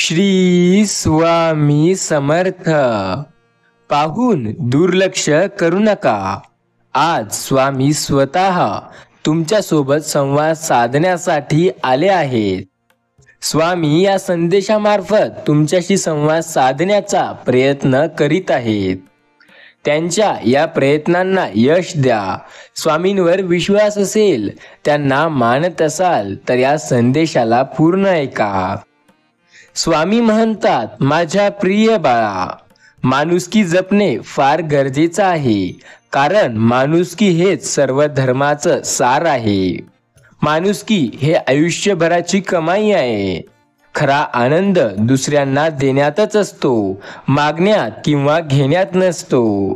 श्री स्वामी समर्थ. पाहून दुर्लक्ष करू नका. आज स्वामी स्वतः तुमच्या सोबत संवाद साधण्यासाठी आले आहेत. स्वामी या संदेशामार्फत तुमच्याशी संवाद साधण्याचा प्रयत्न करीत आहेत. त्यांच्या या प्रयत्नांना यश द्या. स्वामींवर विश्वास असेल, त्यांना मानत असाल तर या संदेशाला पूर्ण ऐका. स्वामी म्हणतात, माझ्या प्रिय बाळा, माणुसकी जपणे फार गरजेचं आहे, कारण माणुसकी हेच सर्व धर्माचं सार आहे. माणुसकी हे आयुष्यभराची कमाई आहे. खरा आनंद दुसऱ्यांना देण्यातच असतो, मागण्यात किंवा घेण्यात नसतो.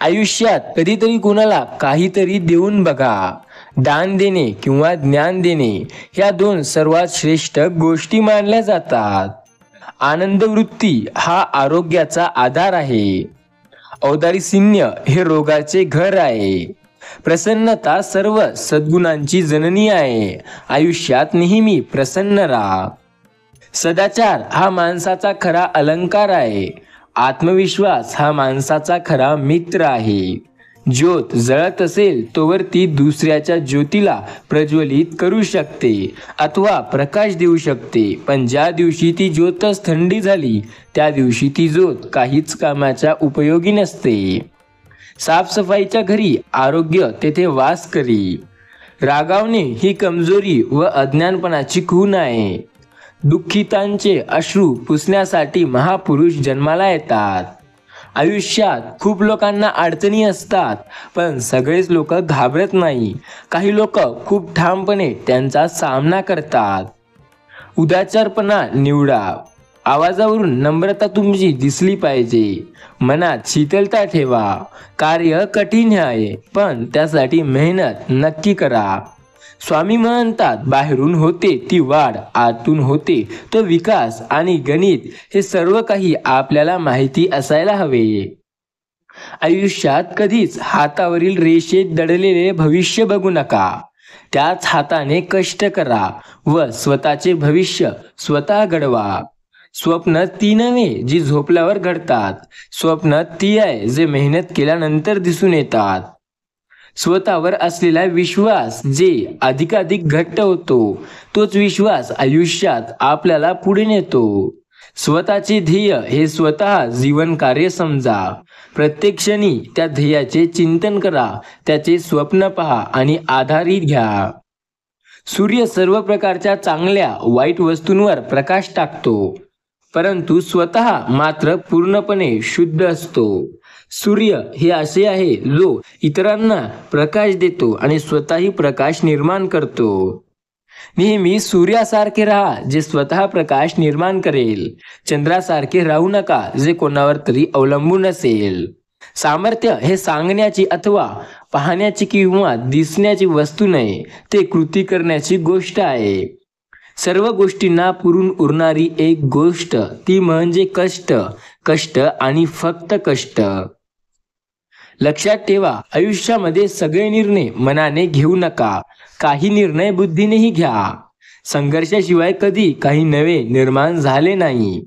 आयुष्यात कधीतरी कुणाला काहीतरी देऊन बघा. दान देणे किंवा ज्ञान देणे ह्या दोन सर्वात श्रेष्ठ गोष्टी मानल्या जातात. आनंद वृत्ती हा आरोग्याचा आधार आहे. औदासिन्य हे रोगाचे घर आहे. प्रसन्नता सर्व सद्गुणांची जननी आहे. आयुष्यात नेहमी प्रसन्न राहा. सदाचार हा माणसाचा खरा अलंकार आहे. आत्मविश्वास हा माणसाचा खरा मित्र आहे. ज्योत जळत असेल तोवर ती दुसऱ्याच्या ज्योतीला प्रज्वलित करू शकते अथवा प्रकाश देऊ शकते, पण ज्या दिवशी ती ज्योतच थंडी झाली त्या दिवशी ती ज्योत काहीच कामाच्या उपयोगी नसते. साफसफाईच्या घरी आरोग्य तेथे वास करी. रागावणे ही कमजोरी व अज्ञानपणाची खूण आहे. दुःखितांचे अश्रू पुसण्यासाठी महापुरुष जन्माला येतात. आयुष्यात खूप लोकांना अडचणी असतात, पण सगळेच लोक घाबरत नाही. काही लोक खूप ठामपणे त्यांचा सामना करतात. उदारपणा निवडा. आवाजावरून नम्रता तुमची दिसली पाहिजे. मनात शीतलता ठेवा. कार्य कठीण आहे, पण त्यासाठी मेहनत नक्की करा. स्वामी म्हणतात, बाहेरून होते ती वाढ, आतून होते तो विकास. आणि गणित हे सर्व काही आपल्याला माहिती असायला हवे. आयुष्यात कधीच हातावरील रेषेत दडलेले भविष्य बघू नका. त्याच हाताने कष्ट करा व स्वतःचे भविष्य स्वतः घडवा. स्वप्न ती नव्हे जी झोपल्यावर घडतात. स्वप्न ती आहे जे मेहनत केल्यानंतर दिसून येतात. स्वतःवर असलेला विश्वास जे अधिकाधिक घट्ट होतो, तोच विश्वास आयुष्यात आपल्याला पुढे नेतो. स्वतःचे ध्येय हे स्वतः जीवन कार्य समजा. प्रत्येक क्षणी त्या ध्येयाचे चिंतन करा, त्याचे स्वप्न पहा आणि आधारित घ्या. सूर्य सर्व प्रकारच्या चांगल्या वाईट वस्तूंवर प्रकाश टाकतो, परंतु स्वतः मात्र पूर्णपणे शुद्ध असतो. सूर्य हे असे आहे जो इतरांना प्रकाश देतो आणि स्वतःही प्रकाश निर्माण करतो. नेहमी सूर्यासारखे राहा जे स्वतः प्रकाश निर्माण करेल. चंद्रासारखे राहू नका जे कोणावर तरी अवलंबून असेल. सामर्थ्य हे सांगण्याची अथवा पाहण्याची किंवा दिसण्याची वस्तू नाही, ते कृती करण्याची गोष्ट आहे. सर्व गोष्टींना पुरून उरणारी एक गोष्ट, ती म्हणजे कष्ट. कष्ट आणि फक्त कष्ट. लक्षात ठेवा, आयुष्यामध्ये सगळे निर्णय मनाने घेऊ नका. काही निर्णय बुद्धीनेही घ्या. संघर्षाशिवाय कधी काही नवे निर्माण झाले नाही.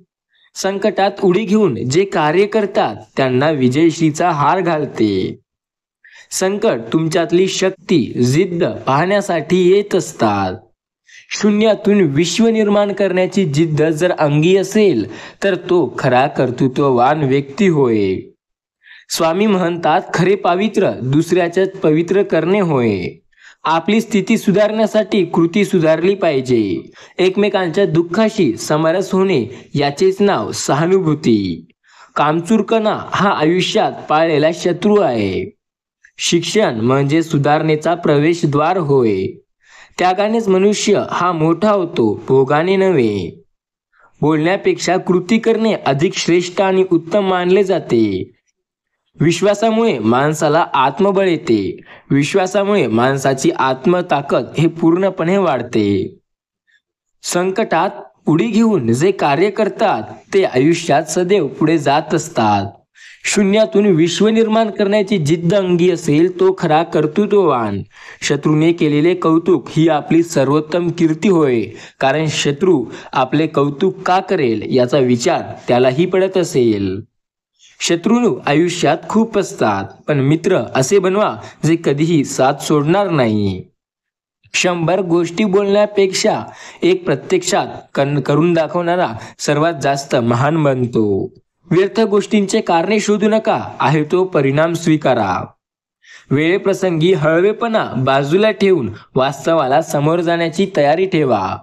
संकटात उडी घेऊन जे कार्य करतात त्यांना विजयश्रीचा हार घालते. संकट तुमच्यातली शक्ती, जिद्द पाहण्यासाठी येत असतात. शून्यातून विश्व निर्माण करण्याची जिद्द जर अंगी असेल तर तो खरा कर्तृत्ववान व्यक्ती होय. स्वामी म्हणतात, खरे पावित्र्य दुसऱ्याच्याच पवित्र करणे होय. आपली स्थिती सुधारण्यासाठी कृती सुधारली पाहिजे. एकमेकांच्या दुःखाशी समरस होणे याचेच नाव सहानुभूती. कामचुरपणा हा आयुष्यात पाळलेला शत्रू आहे. शिक्षण म्हणजे सुधारणेचा प्रवेशद्वार होय. त्यागानेच मनुष्य हा मोठा होतो, भोगाने नव्हे. बोलण्यापेक्षा कृती करणे अधिक श्रेष्ठ आणि उत्तम मानले जाते. विश्वासामुळे माणसाला आत्मबळ येते. विश्वासामुळे माणसाची आत्मताकद हे पूर्णपणे वाढते. संकटात उडी घेऊन जे कार्य करतात ते आयुष्यात सदैव पुढे जात असतात. शून्यातून विश्व निर्माण करण्याची जिद्द अंगी असेल तो खरा कर्तृत्ववान. शत्रूने केलेले कौतुक ही आपली सर्वोत्तम कीर्ती होय, कारण शत्रू आपले कौतुक का करेल याचा विचार त्यालाही पडत असेल. शत्रू आयुष्यात खूप असतात, पण मित्र असे बनवा जे कधीही साथ सोडणार नाही. 100 गोष्टी बोलण्यापेक्षा एक प्रत्यक्षात करून दाखवणारा सर्वात जास्त महान बनतो. व्यर्थ गोष्टींचे कारणे शोधू नका, आहे तो परिणाम स्वीकारा. वेळेप्रसंगी हळवेपणा बाजूला ठेवून वास्तवाला समोर जाण्याची तयारी ठेवा.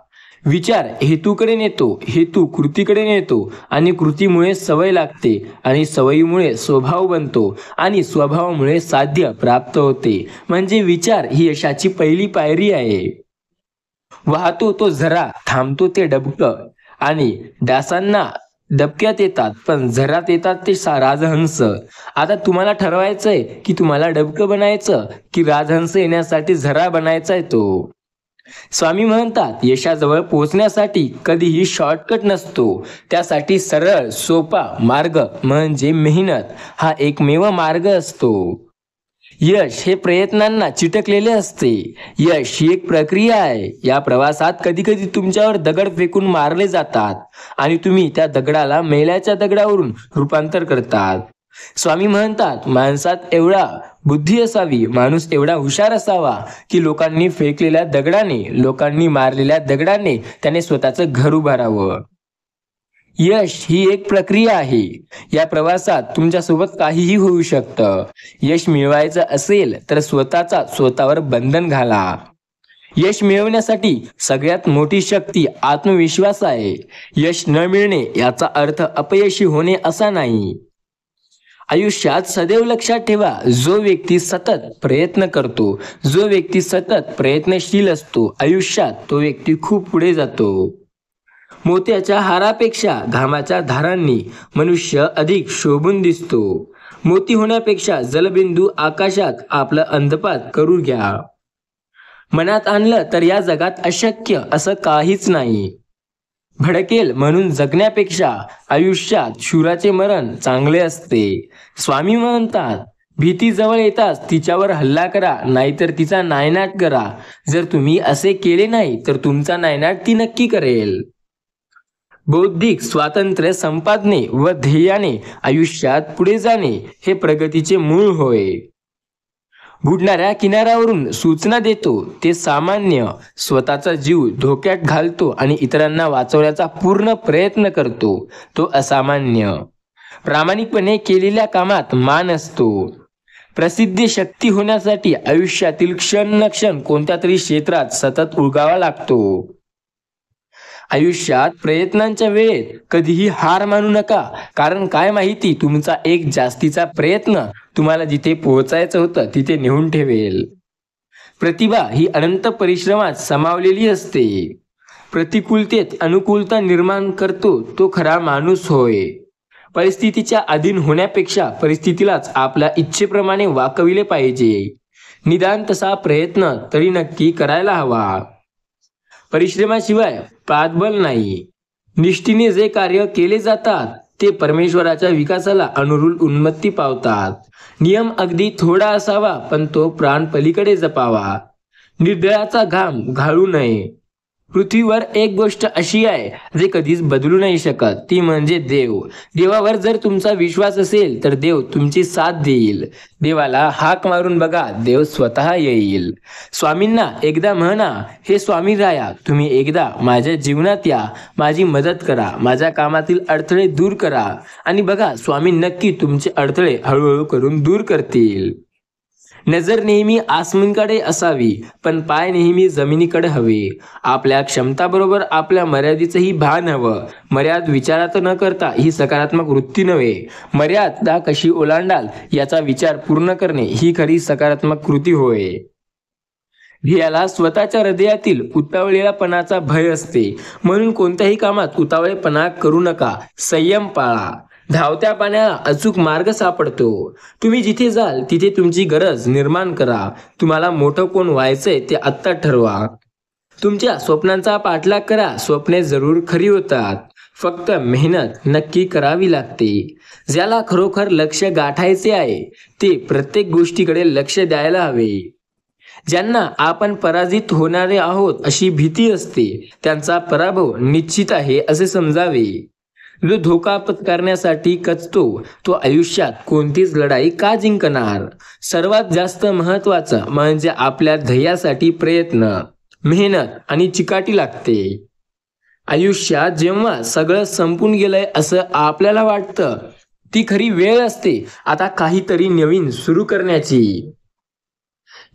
विचार हेतूकडे नेतो, हेतू कृतीकडे नेतो आणि कृतीमुळे सवय लागते आणि सवयीमुळे स्वभाव बनतो आणि स्वभावामुळे साध्य प्राप्त होते. म्हणजे विचार ही यशाची पहिली पायरी आहे. वाहतो तो झरा, थांबतो ते डबकं आणि डासांना डबक्यात येतात पण झरात येतात ते राजहंस. आता तुम्हाला ठरवायचंय की तुम्हाला डबकं बनायचं की राजहंस येण्यासाठी झरा बनायचाय तो. स्वामी म्हणतात, यशाजवळ पोहोचण्यासाठी कधीही शॉर्टकट नसतो. त्यासाठी सरळ सोपा मार्ग म्हणजे मेहनत हा एकमेव मार्ग असतो. यश हे प्रयत्नांना चिटकलेले असते. यश ही एक प्रक्रिया आहे. या प्रवासात कधी कधी तुमच्यावर दगड फेकून मारले जातात आणि तुम्ही त्या दगडाला मैलाच्या दगडावरून रूपांतर करतात. स्वामी म्हणतात, माणसात एवढा बुद्धी असावी, माणूस एवढा हुशार असावा की लोकांनी फेकलेल्या दगडाने, लोकांनी मारलेल्या दगडाने त्याने स्वतःचं घर उभारावं. यश ही एक प्रक्रिया आहे. या प्रवासात तुमच्यासोबत काहीही होऊ शकतं. यश मिळवायचं असेल तर स्वतःवर बंधन घाला. यश मिळवण्यासाठी सगळ्यात मोठी शक्ती आत्मविश्वास आहे. यश न मिळणे याचा अर्थ अपयशी होणे असा नाही. आयुष्यात सदैव लक्षात ठेवा, जो व्यक्ती सतत प्रयत्न करतो, जो व्यक्ती सतत प्रयत्नशील असतो, आयुष्यात तो व्यक्ती खूप पुढे जातो. मोत्याच्या हारापेक्षा घामाच्या धारांनी मनुष्य अधिक शोभून दिसतो. मोती होण्यापेक्षा जलबिंदू आकाशात आपलं अंधपात करू घ्या. मनात आणलं तर या जगात अशक्य असं काहीच नाही. भडकेल म्हणून जगण्यापेक्षा आयुष्यात शूराचे मरण चांगले असते. स्वामी म्हणतात, भीती जवळ येताच तिच्यावर हल्ला करा, नाहीतर तिचा नायनाट करा. जर तुम्ही असे केले नाही तर तुमचा नायनाट ती नक्की करेल. बौद्धिक स्वातंत्र्य संपादने व ध्येयाने आयुष्यात पुढे जाणे हे प्रगतीचे मूळ होय. बुडणाऱ्या किनाऱ्यावरून सूचना देतो ते सामान्य, स्वतःचा जीव धोक्यात घालतो आणि इतरांना वाचवण्याचा पूर्ण प्रयत्न करतो तो असामान्य. प्रामाणिकपणे केलेल्या कामात मान असतो. प्रसिद्धी शक्ती होण्यासाठी आयुष्यातील क्षण न क्षण कोणत्या तरी क्षेत्रात सतत उलगावा लागतो. आयुष्यात प्रयत्नांच्या वेळेत कधीही हार मानू नका, कारण काय माहिती तुमचा एक जास्तीचा प्रयत्न तुम्हाला जिथे पोहोचायचं होतं तिथे नेऊन ठेवेल. प्रतिभा ही अनंत परिश्रमात समावलेली असते. प्रतिकूलतेत अनुकूलता निर्माण करतो तो खरा माणूस होय. परिस्थितीच्या अधीन होण्यापेक्षा परिस्थितीलाच आपल्या इच्छेप्रमाणे वाकविले पाहिजे. निदान तसा प्रयत्न तरी नक्की करायला हवा. परिश्रमाशिवाय पाठबळ नाही. निष्ठेने जे कार्य केले जातात ते परमेश्वराच्या विकासाला अनुरूप उन्नती पावतात. नियम अगदी थोडा असावा पण तो प्राण पलीकडे जपावा. निर्दयाचा घाम घालू नये. पृथ्वीवर एक गोष्ट अशी आहे जे कधीच बदलू नाही शकत, ती म्हणजे देव. देवावर जर तुमचा विश्वास असेल तर देव तुमची साथ देईल. देवाला हाक मारून बघा, देव स्वतः येईल. स्वामींना एकदा म्हणा, हे स्वामी राया, तुम्ही एकदा माझ्या जीवनात या, माझी मदत करा, माझ्या कामातील अडथळे दूर करा आणि बघा स्वामी नक्की तुमचे अडथळे हळूहळू करून दूर करतील. नजर नेहमी आसमानाकडे असावी पण पाय नेहमी जमिनीकडे हवे. आपल्या क्षमताबरोबर आपल्या मर्यादेचंही भान हवं. मर्याद विचारात न करता ही सकारात्मक वृत्ती नव्हे. मर्यादा कशी ओलांडाल याचा विचार पूर्ण करणे ही खरी सकारात्मक कृती होय. ध्येयाला स्वतःच्या हृदयातील उतावळेपणाचा भय असते, म्हणून कोणत्याही कामात उतावळेपणा करू नका. संयम पाळा. धावत्या पाण्याला अचूक मार्ग सापडतो. तुम्ही जिथे जाल तिथे तुमची गरज निर्माण करा. तुम्हाला मोठं कोण व्हायचंय ते आत्ता ठरवा. तुमच्या स्वप्नांचा पाठलाग करा. स्वप्ने जरूर खरी होतात. फक्त मेहनत नक्की करावी लागते. ज्याला खरोखर लक्ष गाठायचे आहे ते प्रत्येक गोष्टीकडे लक्ष द्यायला हवे. ज्यांना आपण पराजित होणारे आहोत अशी भीती असते त्यांचा पराभव निश्चित आहे असे समजावे. जो धोका पत्करण्यासाठी कचतो तो आयुष्यात कोणतीच लढाई का जिंकणार. सर्वात जास्त महत्त्वाचं म्हणजे आपल्या ध्येयासाठी प्रयत्न, मेहनत आणि चिकाटी लागते. आयुष्यात जेव्हा सगळं संपून गेलंय असं आपल्याला वाटतं ती खरी वेळ असते आता काहीतरी नवीन सुरू करण्याची.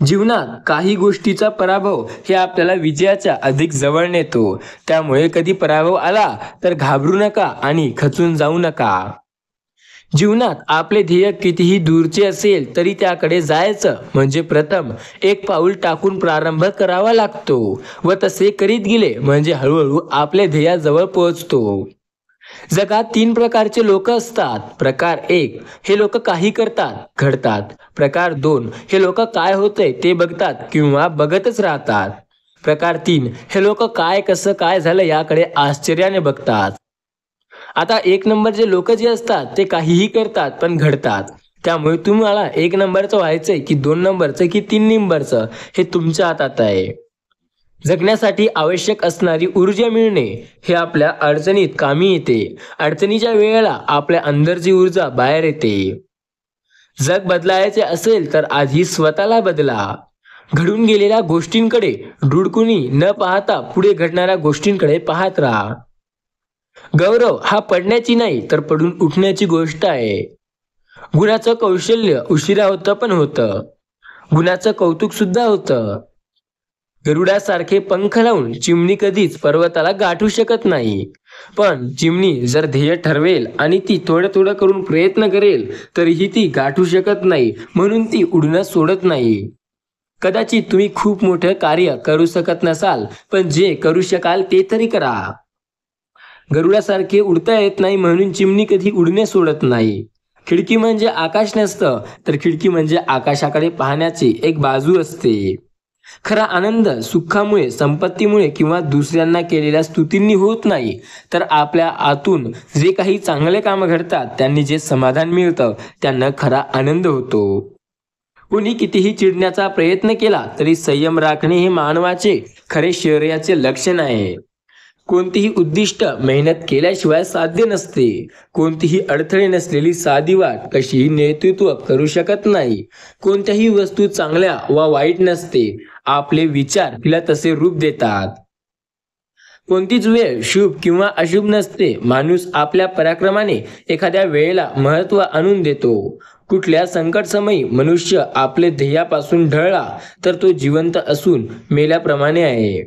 जीवनात काही गोष्टीचा पराभव हे आपल्याला विजयाच्या अधिक जवळ नेतो. त्यामुळे कधी पराभव आला तर घाबरू नका आणि खचून जाऊ नका. जीवनात आपले ध्येय कितीही दूरचे असेल तरी त्याकडे जायचं म्हणजे प्रथम एक पाऊल टाकून प्रारंभ करावा लागतो व तसे करीत गेले म्हणजे हळूहळू आपल्या ध्येयाजवळ पोहोचतो. जगात 3 प्रकारचे लोक असतात. प्रकार 1 हे लोक काही करतात, घडतात. प्रकार 2 हे लोक काय होतंय ते बघतात किंवा बघतच राहतात. प्रकार 3 हे लोक काय कसं काय झालं याकडे आश्चर्याने बघतात. आता 1 नंबरचे लोक जे असतात ते काहीही करतात पण घडतात. त्यामुळे तुम्हाला 1 नंबरचं व्हायचंय की 2 नंबरचं की 3 नंबरचं हे तुमच्या हातात आहे. जगण्यासाठी आवश्यक असणारी ऊर्जा मिळणे हे आपल्या अडचणीत कामी येते. अडचणीच्या वेळेला आपल्या अंदरची ऊर्जा बाहेर येते. जग बदलायचे असेल तर आधी स्वतःला बदला. घडून गेलेल्या गोष्टींकडे डुडकुनी न पाहता पुढे घडणाऱ्या गोष्टींकडे पाहत राहा. गौरव हा पडण्याची नाही तर पडून उठण्याची गोष्ट आहे. गुणाचं कौशल्य उशिरा होतं पण होतं. गुणाचं कौतुक सुद्धा होतं. गरुडासारखे पंख लावून चिमणी कधीच पर्वताला गाठू शकत नाही. पण चिमणी जर ध्येय ठरवेल आणि ती थोडं थोडं करून प्रयत्न करेल तरीही ती गाठू शकत नाही, म्हणून ती उडणं सोडत नाही. कदाचित तुम्ही खूप मोठं कार्य करू शकत नसाल पण जे करू शकाल ते तरी करा. गरुडासारखे उडता येत नाही म्हणून चिमणी कधी उडणे सोडत नाही. खिडकी म्हणजे आकाश नसतं तर खिडकी म्हणजे आकाशाकडे पाहण्याची एक बाजू असते. खरा आनंद सुखामुळे, संपत्तीमुळे किंवा दुसऱ्यांना केलेल्या स्तुतींनी होत नाही तर आपल्या आतून जे काही चांगले काम घडतात त्यांनी जे समाधान मिळतं त्यांना खरा आनंद होतो. कुणी कितीही चिडण्याचा प्रयत्न केला तरी संयम राखणे हे मानवाचे खरे शौर्याचे लक्षण आहे. कोणतीही उद्दिष्ट मेहनत केल्याशिवाय साध्य नसते. कोणतीही अडथळे नसलेली साधी वाट कशीही नेतृत्व करू शकत नाही. कोणत्याही वस्तू चांगल्या वा वाईट नसते, आपले विचार तिला तसे रूप देतात. कोणतीच वेळ शुभ किंवा अशुभ नसते. माणूस आपल्या पराक्रमाने एखाद्या वेळेला महत्त्व आणून देतो. कुठल्या संकटसमयी मनुष्य आपले ध्येयापासून ढळला तर तो जिवंत असून मेल्याप्रमाणे आहे.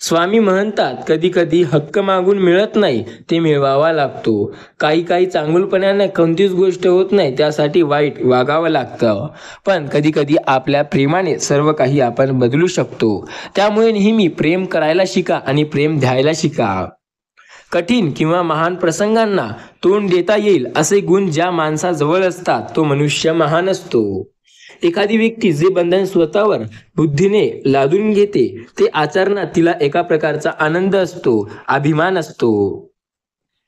स्वामी म्हणतात कधी कधी हक्क मागून मिळत नाही, ते मिळवावा लागतो. काही चांगुलपणाने कोणतीच गोष्ट होत नाही, त्यासाठी वाईट वागावं लागतं. पण कधी कधी आपल्या प्रेमाने सर्व काही आपण बदलू शकतो. त्यामुळे नेहमी प्रेम करायला शिका आणि प्रेम द्यायला शिका. कठीण किंवा महान प्रसंगांना तोंड देता येईल असे गुण ज्या माणसाजवळ असतात तो मनुष्य महान असतो. एखादी व्यक्ती जे बंधन स्वतःवर बुद्धीने लादून घेते ते आचरणात तिला एका प्रकारचा आनंद असतो, अभिमान असतो.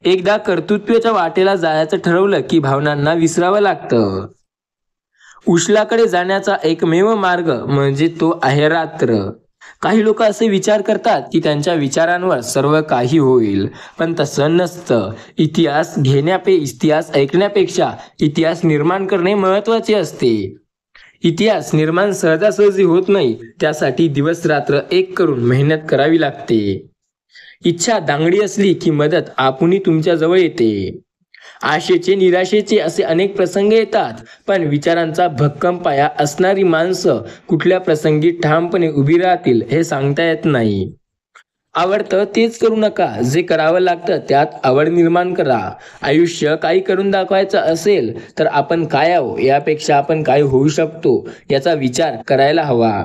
एकदा कर्तृत्वाच्या वाटेला जायचं ठरवलं की भावनांना विसरावं लागतं. उशलाकडे जाण्याचा एकमेव मार्ग म्हणजे तो आहे रात्र. काही लोक असे विचार करतात की त्यांच्या विचारांवर सर्व काही होईल, पण तसं नसतं. इतिहास ऐकण्यापेक्षा इतिहास निर्माण करणे महत्त्वाचे असते. इतिहास निर्माण सहजासहजी होत नाही, त्यासाठी दिवस रात्र एक करून मेहनत करावी लागते. इच्छा दांगडी असली की मदत आपुनी तुमच्या जवळ येते. आशेचे, निराशेचे असे अनेक प्रसंग येतात, पण विचारांचा भक्कम पाया असणारी माणसं कुठल्या प्रसंगी ठामपणे उभी राहतील हे सांगता येत नाही. आवडतं तेच करू नका, जे करावं लागतं त्यात आवड निर्माण करा. आयुष्य काही करून दाखवायचं असेल तर आपण काय आहो यापेक्षा आपण काय होऊ शकतो याचा विचार करायला हवा.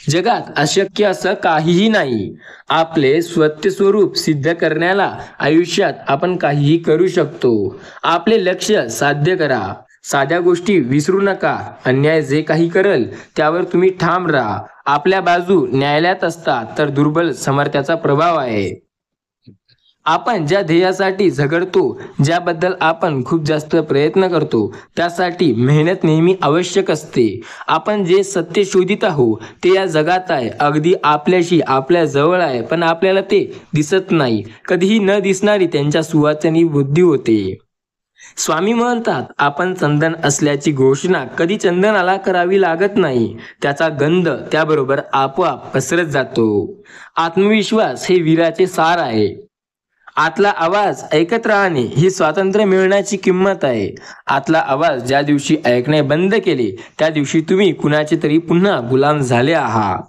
जगात अशक्य असं काहीही नाही. आपले सत्य स्वरूप सिद्ध करण्याला आयुष्यात आपण काहीही करू शकतो. आपले लक्ष्य साध्य करा. साध्या गोष्टी विसरू नका. अन्याय जे काही करेल त्यावर तुम्ही ठाम राहा. आपल्या बाजू न्यायालयात असतात तर दुर्बल समर्थ्याचा प्रभाव आहे. आपण ज्या ध्येयासाठी झगडतो, ज्याबद्दल आपण खूप जास्त प्रयत्न करतो, त्यासाठी मेहनत नेहमी आवश्यक असते. आपण जे सत्य शोधित आहोत ते या जगात आहे, अगदी आपल्याशी, आपल्या जवळ आहे, पण आपल्याला ते दिसत नाही. कधीही न दिसणारी त्यांच्या सुवासनी बुद्धी होते. स्वामी म्हणतात, आपण चंदन असल्याची घोषणा कधी चंदनाला करावी लागत नाही. त्याचा गंध त्याबरोबर आपोआप पसरत जातो. आत्मविश्वास हे वीराचे सार आहे. आतला आवाज ऐकत राहणे ही स्वातंत्र्य मिळण्याची किंमत आहे. आतला आवाज ज्या दिवशी ऐकणे बंद केले, त्या दिवशी तुम्ही कुणाचे तरी पुन्हा गुलाम झाले आहात.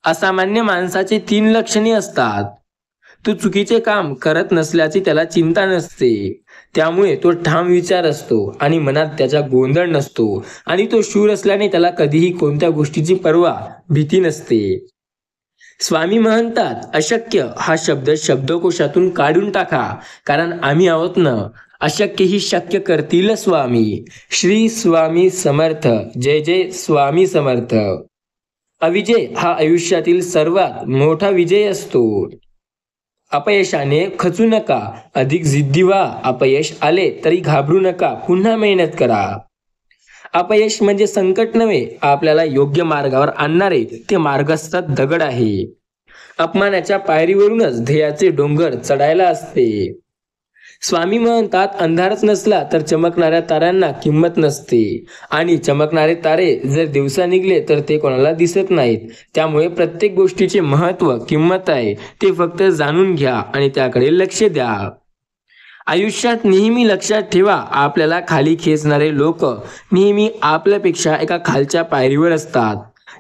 असामान्य माणसाचे 3 लक्षणे असतात. तो चुकीचे काम करत नसल्याची त्याला चिंता नसते, त्यामुळे तो ठाम विचार असतो आणि मनात त्याचा गोंधळ नसतो, आणि तो शूर असल्याने त्याला कधीही कोणत्या गोष्टीची पर्वा, भीती नसते. स्वामी म्हणतात, अशक्य हा शब्द शब्दकोशातून काढून टाका, कारण आम्ही आहोत ना. अशक्य ही शक्य करतील स्वामी. श्री स्वामी समर्थ. जय जय स्वामी समर्थ. अविजय हा आयुष्यातील सर्वात मोठा विजय असतो. अपयशाने खचू नका, अधिक जिद्दी व्हा. अपयश आले तरी घाबरू नका, पुन्हा मेहनत करा. अपयश म्हणजे संकट नव्हे, आपल्याला योग्य मार्गावर आणणारे ते मार्गस्थ दगड आहे. अपमानाच्या पायरीवरूनच ध्येयाचे डोंगर चढायला असते. स्वामी म्हणतात, अंधारच नसला तर चमकणाऱ्या ताऱ्यांना किंमत नसते, आणि चमकणारे तारे जर दिवसा निघले तर ते कोणाला दिसत नाहीत. त्यामुळे प्रत्येक गोष्टीचे महत्त्व, किंमत आहे ते फक्त जाणून घ्या आणि त्याकडे लक्ष द्या. आयुष्यात नेहमी लक्षात ठेवा, आपल्याला खाली खेचणारे लोक नेहमी आपल्यापेक्षा एका खालच्या पायरीवर असतात.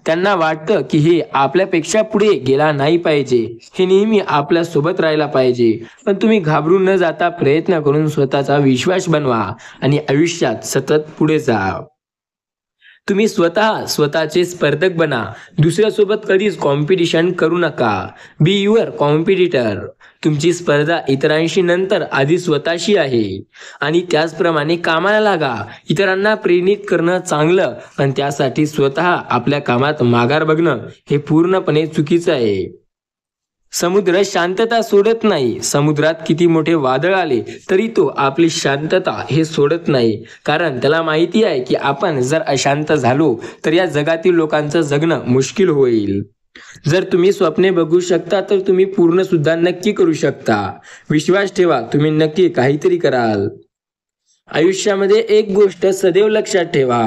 त्यांना वाटतं की हे आपल्यापेक्षा पुढे गेला नाही पाहिजे, हे नेहमी आपल्या सोबत राहायला पाहिजे. पण तुम्ही घाबरून न जाता प्रयत्न करून स्वतःचा विश्वास बनवा आणि आयुष्यात सतत पुढे जा. तुम्ही स्वतःचे स्पर्धक बना. दुसऱ्यासोबत कधीच कॉम्पिटिशन करू नका. Be your competitor. तुमची स्पर्धा इतरांशी नंतर आधी स्वतःशी आहे. आणि त्याचप्रमाणे कामाला लागा. इतरांना प्रेरित करणं चांगलं, पण त्यासाठी स्वतः आपल्या कामात माघार बघणं हे पूर्णपणे चुकीचं आहे. समुद्र शांतता सोडत नाही. समुद्रात किती मोठे वादळ आले तरी तो आपली शांतता हे सोडत नाही, कारण त्याला माहिती आहे की आपण जर अशांत झालो तर या जगातील लोकांचं जगणं मुश्किल होईल. जर तुम्ही स्वप्ने बघू शकता तर तुम्ही पूर्ण सुद्धा नक्की करू शकता. विश्वास ठेवा, तुम्ही नक्की काहीतरी कराल. आयुष्यामध्ये एक गोष्ट सदैव लक्षात ठेवा,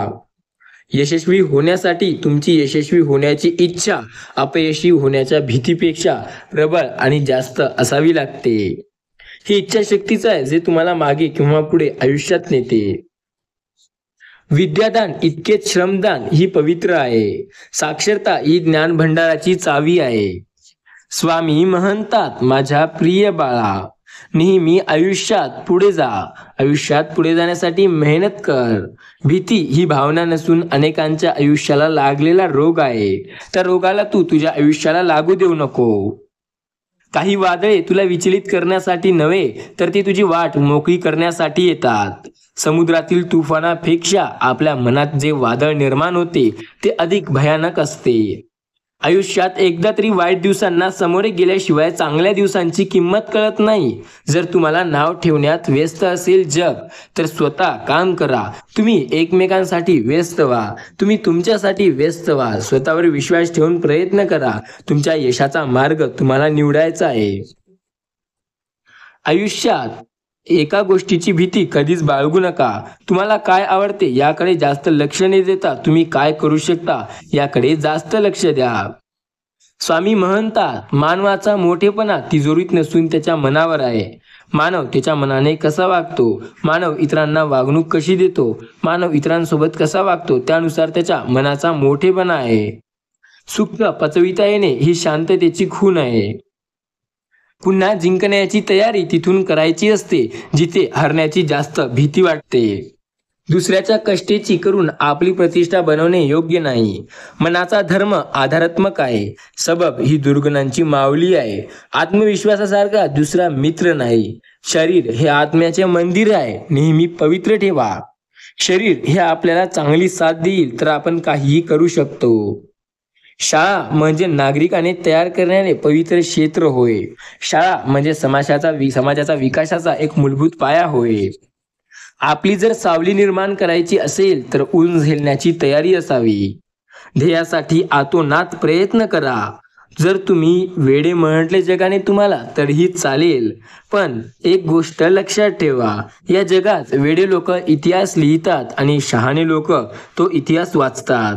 यशस्वी होण्यासाठी तुमची यशस्वी होण्याची इच्छा अपयशी होण्याच्या भीतीपेक्षा प्रबळ आणि जास्त असावी लागते. ही इच्छाशक्तीच आहे जे तुम्हाला मागे किंवा पुढे आयुष्यात नेते. विद्यादान इतकेच श्रमदान ही पवित्र आहे. साक्षरता ही ज्ञान भंडाराची चावी आहे. स्वामी म्हणतात, माझ्या प्रिय बाळा, नेहमी आयुष्यात पुढे जा. आयुष्यात पुढे जाण्यासाठी मेहनत कर. भीती ही भावना नसून अनेकांच्या आयुष्याला लागलेला रोग आहे. त्या रोगाला तू तुझ्या आयुष्याला लागू देऊ नको. काही वादळे तुला विचलित करण्यासाठी नव्हे, तर ती तुझी वाट मोकळी करण्यासाठी येतात. समुद्रातील तुफानापेक्षा आपल्या मनात जे वादळ निर्माण होते ते अधिक भयानक असते. आयुष्यात एकदा तरी वाईट दिवसांना सामोरे गेल्याशिवाय चांगल्या दिवसांची किंमत कळत नाही. जर तुम्हाला नाव ठेवण्यात व्यस्त असेल जग, तर स्वतः काम करा. तुम्ही एकमेकांसाठी व्यस्त व्हा. तुम्ही तुमच्यासाठी व्यस्त व्हा. स्वतःवर विश्वास ठेवून प्रयत्न करा. तुमच्या यशाचा मार्ग तुम्हाला निवडायचा आहे. आयुष्यात एका गोष्टीची भीती कधीच बाळगू नका. तुम्हाला काय आवडते याकडे जास्त लक्ष न देता तुम्ही काय करू शकता याकडे जास्त लक्ष द्या. स्वामी म्हणतात, मानवाचा मोठेपणा तिजोरीत नसून त्याच्या मनावर आहे. मानव त्याच्या मनाने कसा वागतो, मानव इतरांना वागणूक कशी देतो, मानव इतरांसोबत कसा वागतो, त्यानुसार त्याच्या मनाचा मोठेपणा आहे. सुख पचविता येणे ही शांततेची खूण आहे. पुन्हा जिंकण्याची तयारी तिथून करायची असते जिथे हरण्याची जास्त भीती वाटते. दुसऱ्याच्या कष्टेची करून आपली प्रतिष्ठा बनवणे योग्य नाही. मनाचा धर्म आधारात्मक आहे. सबब ही दुर्गुणांची माऊली आहे. आत्मविश्वासासारखा दुसरा मित्र नाही. शरीर हे आत्म्याचे मंदिर आहे. नेहमी पवित्र ठेवा. शरीर हे आपल्याला चांगली साथ देईल तर आपण काहीही करू शकतो. शाळा म्हणजे नागरिकाने तयार करणारे पवित्र क्षेत्र होय. शाळा म्हणजे समाजाचा विकासाचा एक मूलभूत पाया होय. आपली जर सावली निर्माण करायची असेल तर ऊन झेलण्याची तयारी असावी. ध्येयासाठी आतोनात प्रयत्न करा. जर तुम्ही वेडे म्हटले जगाने तुम्हाला तरीही चालेल, पण एक गोष्ट लक्षात ठेवा, या जगात वेडे लोक इतिहास लिहितात आणि शहाणे लोक तो इतिहास वाचतात.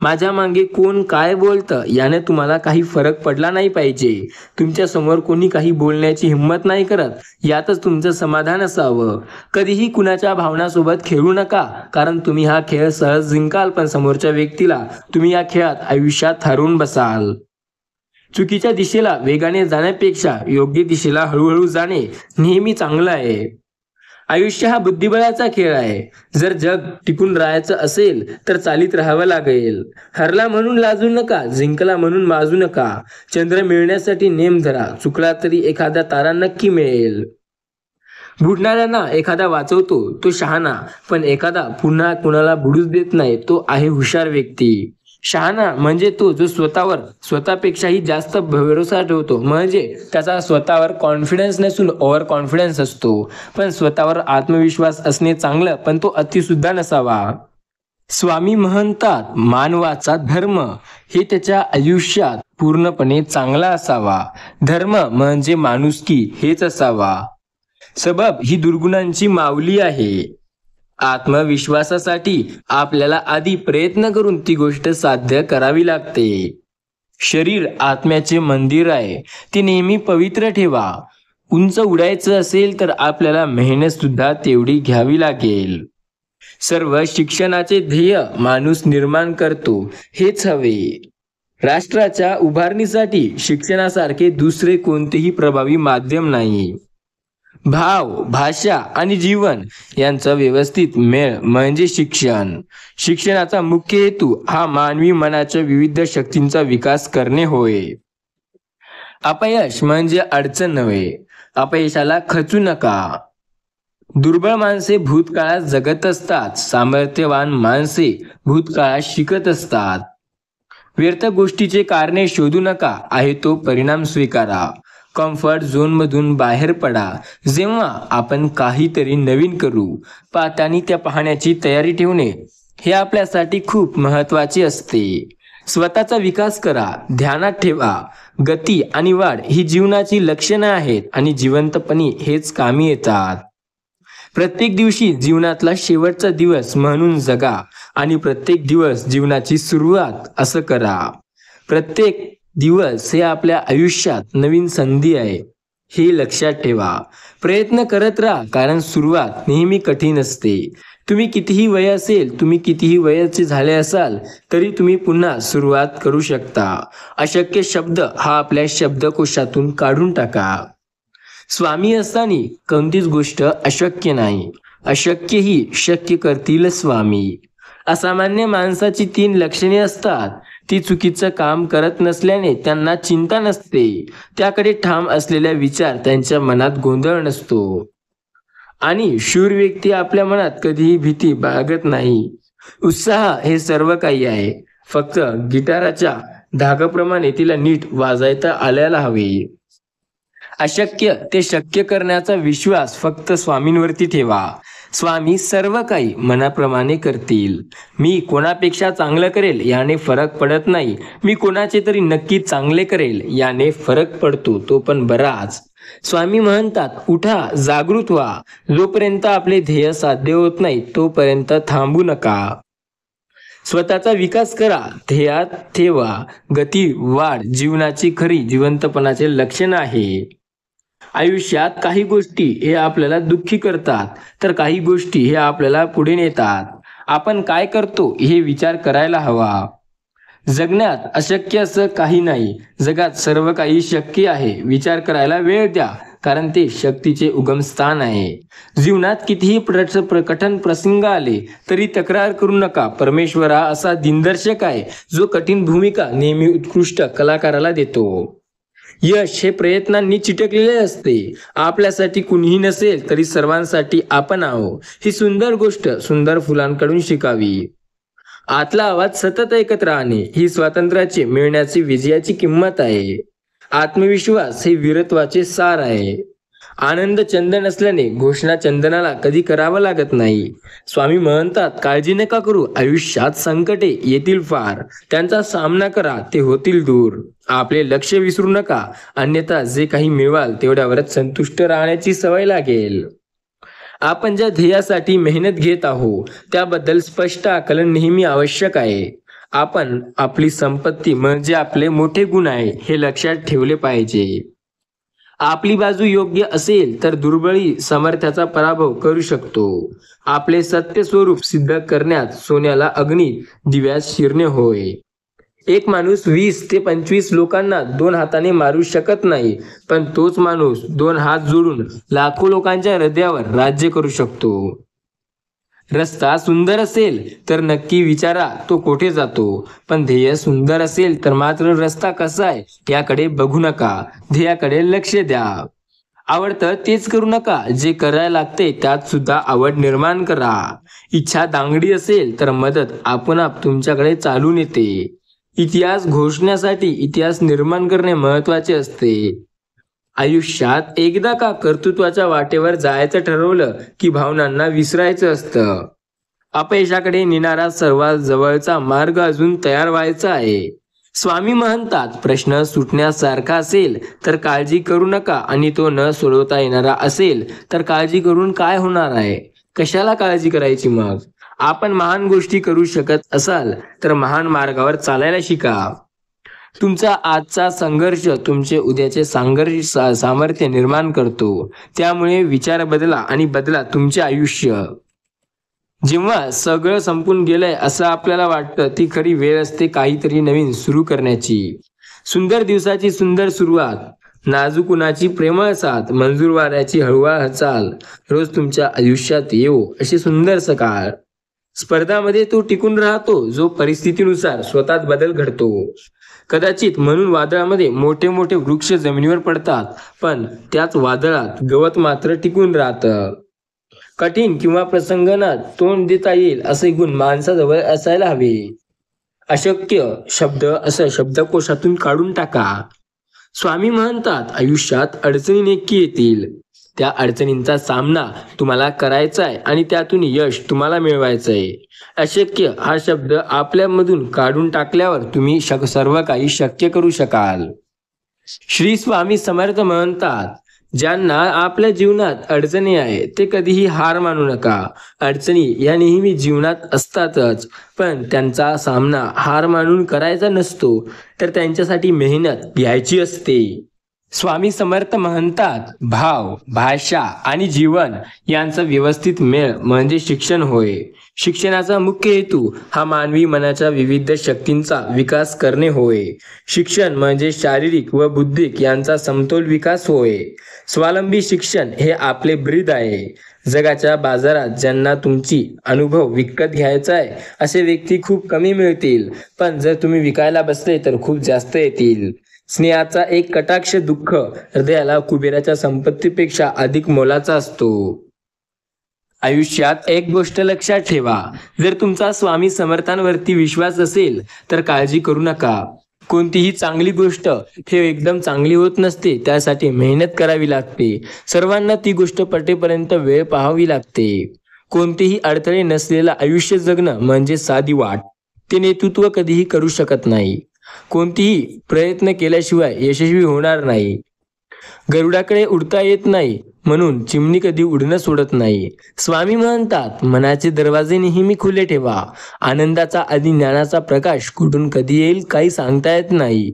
माझ्या मागे कोण काय बोलतं याने तुम्हाला काही फरक पडला नाही पाहिजे. तुमच्या समोर कोणी काही बोलण्याची हिंमत नाही करत, यातच तुमचं समाधान असावं. कधीही कुणाच्या भावनासोबत खेळू नका, कारण तुम्ही हा खेळ सहज जिंकाल, पण समोरच्या व्यक्तीला तुम्ही या खेळात आयुष्यात हरवून बसाल. चुकीच्या दिशेला वेगाने जाण्यापेक्षा योग्य दिशेला हळूहळू जाणे नेहमी चांगलं आहे. आयुष्य हा बुद्धिबळाचा खेळ आहे. जर जग टिकून राहायचं असेल तर चालीत राहावं लागेल. हरला म्हणून लाजू नका, जिंकला म्हणून माजू नका. चंद्र मिळण्यासाठी नेम धरा, चुकला तरी एखादा तारा नक्की मिळेल. बुडणाऱ्यांना एखादा वाचवतो तो शहाणा, पण एखादा पुन्हा कुणाला बुडूच देत नाही तो आहे हुशार व्यक्ती. शहाणा म्हणजे तो जो स्वतःपेक्षाही जास्त भरोसा ठेवतो, म्हणजे त्याचा स्वतःवर कॉन्फिडन्स नसून ओव्हर कॉन्फिडन्स असतो. पण स्वतःवर आत्मविश्वास असणे चांगलं, पण तो अतिसुद्धा नसावा. स्वामी म्हणतात मानवाचा धर्म हे त्याच्या आयुष्यात पूर्णपणे चांगला असावा. धर्म म्हणजे माणुसकी हेच असावा. सबब ही दुर्गुणांची माऊली आहे. आत्मविश्वासासाठी आपल्याला आधी प्रयत्न करून ती गोष्ट साध्य करावी लागते. शरीर आत्म्याचे मंदिर आहे, ते नेहमी पवित्र ठेवा. उंच उडायचं असेल तर आपल्याला मेहनत सुद्धा तेवढी घ्यावी लागेल. सर्व शिक्षणाचे ध्येय माणूस निर्माण करतो हेच हवे. राष्ट्राच्या उभारणीसाठी शिक्षणासारखे दुसरे कोणतेही प्रभावी माध्यम नाही. भाव, भाषा आणि जीवन यांचा व्यवस्थित मेळ म्हणजे शिक्षण. शिक्षणाचा मुख्य हेतू हा मानवी मनाच्या विविध शक्तींचा विकास करणे होय. अपयश म्हणजे अडचण नव्हे. अपयशाला खचू नका. दुर्बळ माणसे भूतकाळात जगत असतात, सामर्थ्यवान माणसे भूतकाळात शिकत असतात. व्यर्थ गोष्टीचे कारणे शोधू नका, आहे तो परिणाम स्वीकारा. कम्फर्ट झोनमधून बाहेर पडा. जेव्हा आपण काहीतरी नवीन करू पाहताना त्या पाहण्याची तयारी ठेवणे हे आपल्यासाठी खूप महत्त्वाचे असते. स्वतःचा विकास करा. ध्यानात ठेवा, गती आणि वाढ ही जीवनाची लक्षणे आहेत आणि जिवंतपणी हेच कामी येतात. प्रत्येक दिवशी जीवनातला शेवटचा दिवस म्हणून जगा आणि प्रत्येक दिवस जीवनाची सुरुवात असं करा. प्रत्येक दिवस हे आपल्या आयुष्यात नवीन संधी आहे हे लक्षात ठेवा. प्रयत्न करत राहा, कारण सुरुवात नेहमी कठीण असते. तुम्ही कितीही वयाचे झाले असाल तरी तुम्ही पुन्हा सुरुवात करू शकता. अशक्य शब्द हा आपल्या शब्दकोशातून काढून टाका. स्वामी असताना कोणतीच गोष्ट अशक्य नाही. अशक्य ही शक्य करतील स्वामी. असामान्य माणसाची 3 लक्षणे असतात. ती चुकीचं काम करत नसल्याने त्यांना चिंता नसते. त्याकडे ठाम असलेला विचार त्यांच्या मनात गोंधळ नसतो. आणि शूर व्यक्ती आपल्या मनात कधीही भीती बाळगत नाही. उत्साह हे सर्व काही आहे, फक्त गिटाराच्या धागाप्रमाणे तिला नीट वाजवता आल्याला हवे. अशक्य ते शक्य करण्याचा विश्वास फक्त स्वामींवरती ठेवा. स्वामी सर्व काही मनाप्रमाणे करतील. मी कोणापेक्षा चांगलं करेल याने फरक पडत नाही, मी कोणाचे तरी नक्की चांगले करेल याने फरक पडतो, तो पण बराच. स्वामी म्हणतात उठा, जागृत व्हा. जोपर्यंत आपले ध्येय साध्य होत नाही तोपर्यंत थांबू नका. स्वतःचा विकास करा, ध्येयात ठेवा. गती, वाढ जीवनाची खरी जिवंतपणाचे लक्षण आहे. आयुष्यात काही गोष्टी हे आपल्याला दुःखी करतात, तर काही गोष्टी हे आपल्याला पुढे नेतात. आपण काय करतो हे विचार करायला हवा. जगण्यात अशक्य असं काही नाही. जगात सर्व काही शक्य आहे. विचार करायला वेळ द्या, कारण ते शक्तीचे उगमस्थान आहे. जीवनात कितीही कठीण प्रसंग आले तरी तक्रार करू नका. परमेश्वर हा असा दिनदर्शक आहे जो कठीण भूमिका नेहमी उत्कृष्ट कलाकाराला देतो. यश हे प्रयत्नांनी चिटकलेले असते. आपल्यासाठी कुणीही नसेल तरी सर्वांसाठी आपण आहो. ही सुंदर गोष्ट सुंदर फुलांकडून शिकावी. आतला आवाज सतत ऐकत राहणे ही स्वातंत्र्याची मिळण्याची विजयाची किंमत आहे. आत्मविश्वास हे वीरत्वाचे सार आहे. आनंद चंदन असल्याने घोषणा चंदनाला कधी करावं लागत नाही. स्वामी म्हणतात, काळजी नका करू, आयुष्यात संकटे येतील फार, त्यांचा सामना करा, ते होतील दूर. आपले लक्ष विसरू नका, अन्यथा जे काही मिळवाल तेवढ्यावरच संतुष्ट राहण्याची सवय लागेल. आपण ज्या ध्येयासाठी मेहनत घेत आहोत त्याबद्दल स्पष्ट आकलन नेहमी आवश्यक आहे. आपण आपली संपत्ती म्हणजे आपले मोठे गुण आहे हे लक्षात ठेवले पाहिजे. आपली बाजू योग्य असेल तर दुर्बळी सामर्थ्याचा पराभव करू शकतो. आपले सत्य स्वरूप सिद्ध करण्यात सोन्याला अग्नीत दिव्यात शिरणे होय. एक माणूस 20 ते 25 लोकांना 2 हाताने मारू शकत नाही, पण तोच माणूस 2 हात जोडून लाखो लोकांच्या हृदयावर राज्य करू शकतो. रस्ता सुंदर असेल तर नक्की विचारा तो कोठे जातो, पण ध्येय सुंदर असेल तर मात्र रस्ता कसा आहे याकडे बघू नका, ध्येयाकडे लक्ष द्या. आवडतं तेच करू नका, जे करायला लागते त्यात सुद्धा आवड निर्माण करा. इच्छा दांगडी असेल तर मदत आपोआप तुमच्याकडे चालून येते. इतिहास घोषण्यासाठी इतिहास निर्माण करणे महत्त्वाचे असते. आयुष्यात एकदा का कर्तृत्वाच्या वाटेवर जायचं ठरवलं की भावनांना विसरायचं असतं. अपयशाकडे नेणारा सर्वात जवळचा मार्ग अजून तयार व्हायचा आहे. स्वामी म्हणतात, प्रश्न सुटण्यासारखा असेल तर काळजी करू नका, आणि तो न सोडवता येणारा असेल तर काळजी करून काय होणार आहे. कशाला काळजी करायची मग. आपण महान गोष्टी करू शकत असाल तर महान मार्गावर चालायला शिका. तुमचा आजचा संघर्ष तुमचे उद्याचे सामर्थ्य निर्माण करतो. त्यामुळे विचार बदला आणि बदला तुमचे आयुष्य. जेव्हा सगळं संपून गेलंय असं आपल्याला वाटतं ती खरी वेळ असते काहीतरी नवीन सुरू करण्याची. सुंदर दिवसाची सुंदर सुरुवात, नाजूक उन्हाची प्रेमळ साथ, मंजूर वाऱ्याची हळूवार चाल रोज तुमच्या आयुष्यात येऊ अशी सुंदर सकाळ. स्पर्धामध्ये तो टिकून राहतो जो परिस्थितीनुसार स्वतःत बदल घडतो. कदाचित म्हणून वादळामध्ये मोठे मोठे वृक्ष जमिनीवर पडतात, पण त्याच वादळात गवत मात्र टिकून राहतं. कठीण किंवा प्रसंगांना तोंड देता येईल असे गुण माणसाजवळ असायला हवे. अशक्य शब्द असं शब्दकोशातून काढून टाका. स्वामी म्हणतात, आयुष्यात अडचणी नक्की येतील. त्या अडचणींचा सामना तुम्हाला करायचा आहे आणि त्यातून यश तुम्हाला मिळवायचं आहे. अशक्य हा शब्द आपल्यामधून काढून टाकल्यावर तुम्ही सर्व काही शक्य करू शकाल. श्री स्वामी समर्थ म्हणतात, ज्यांना आपल्या जीवनात अडचणी आहे ते कधीही हार मानू नका. अडचणी या नेहमी जीवनात असतातच, पण त्यांचा सामना हार मानून करायचा नसतो, तर त्यांच्यासाठी मेहनत घ्यायची असते. स्वामी समर्थ म्हणतात, भाव, भाषा आणि जीवन यांचा व्यवस्थित मेळ म्हणजे शिक्षण होय. शिक्षणाचा मुख्य हेतू हा मानवी मनाच्या विविध शक्तींचा विकास करणे होय. शिक्षण म्हणजे शारीरिक व बौद्धिक यांचा समतोल विकास होय. स्वावलंबी शिक्षण हे आपले ब्रीद आहे. जगाच्या बाजारात ज्यांना तुमची अनुभव विकत घ्यायचा आहे असे व्यक्ती खूप कमी मिळतील, पण जर तुम्ही विकायला बसले तर खूप जास्त येतील. स्नेहाचा एक कटाक्ष दुःख हृदयाला कुबेराच्या संपत्तीपेक्षा अधिक मोलाचा असतो. आयुष्यात एक गोष्ट लक्षात ठेवा, जर तुमचा स्वामी समर्थांवरती विश्वास असेल तर काळजी करू नका. कोणतीही चांगली गोष्ट हे एकदम चांगली होत नसते, त्यासाठी मेहनत करावी लागते. सर्वांना ती गोष्ट पटेपर्यंत वेळ पाहावी लागते. कोणतेही अडथळे नसलेलं आयुष्य जगणं म्हणजे साधी वाट. ते नेतृत्व कधीही करू शकत नाही. कोणतीही प्रयत्न केल्याशिवाय यशस्वी होणार नाही. गरुडाकडे उडता येत नाही म्हणून चिमणी कधी उडणं सोडत नाही. स्वामी म्हणतात, मनाचे दरवाजे नेहमी खुले ठेवा. आनंदाचा आणि ज्ञानाचा प्रकाश कुठून कधी येईल काही सांगता येत नाही.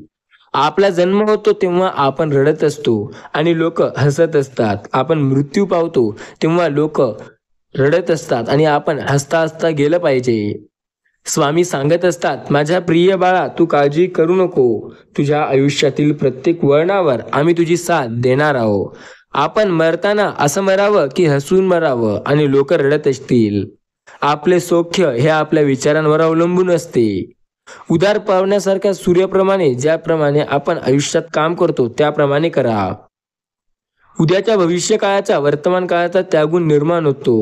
आपला जन्म होतो तेव्हा आपण रडत असतो आणि लोक हसत असतात. आपण मृत्यू पावतो तेव्हा लोक रडत असतात आणि आपण हसता हसता गेलं पाहिजे. स्वामी सांगत असतात, माझ्या प्रिय बाळा, तू काळजी करू नको. तुझ्या आयुष्यातील प्रत्येक वळणावर आम्ही तुझी साथ देणार आहोत. आपण मरताना असं मरावं की हसून मरावं आणि लोक रडत असतील. आपले सौख्य हे आपल्या विचारांवर अवलंबून असते. उदार पावण्यासारख्या सूर्याप्रमाणे ज्याप्रमाणे आपण आयुष्यात काम करतो त्याप्रमाणे करा. उद्याच्या भविष्य काळाचा वर्तमान काळाचा त्यागून निर्माण होतो.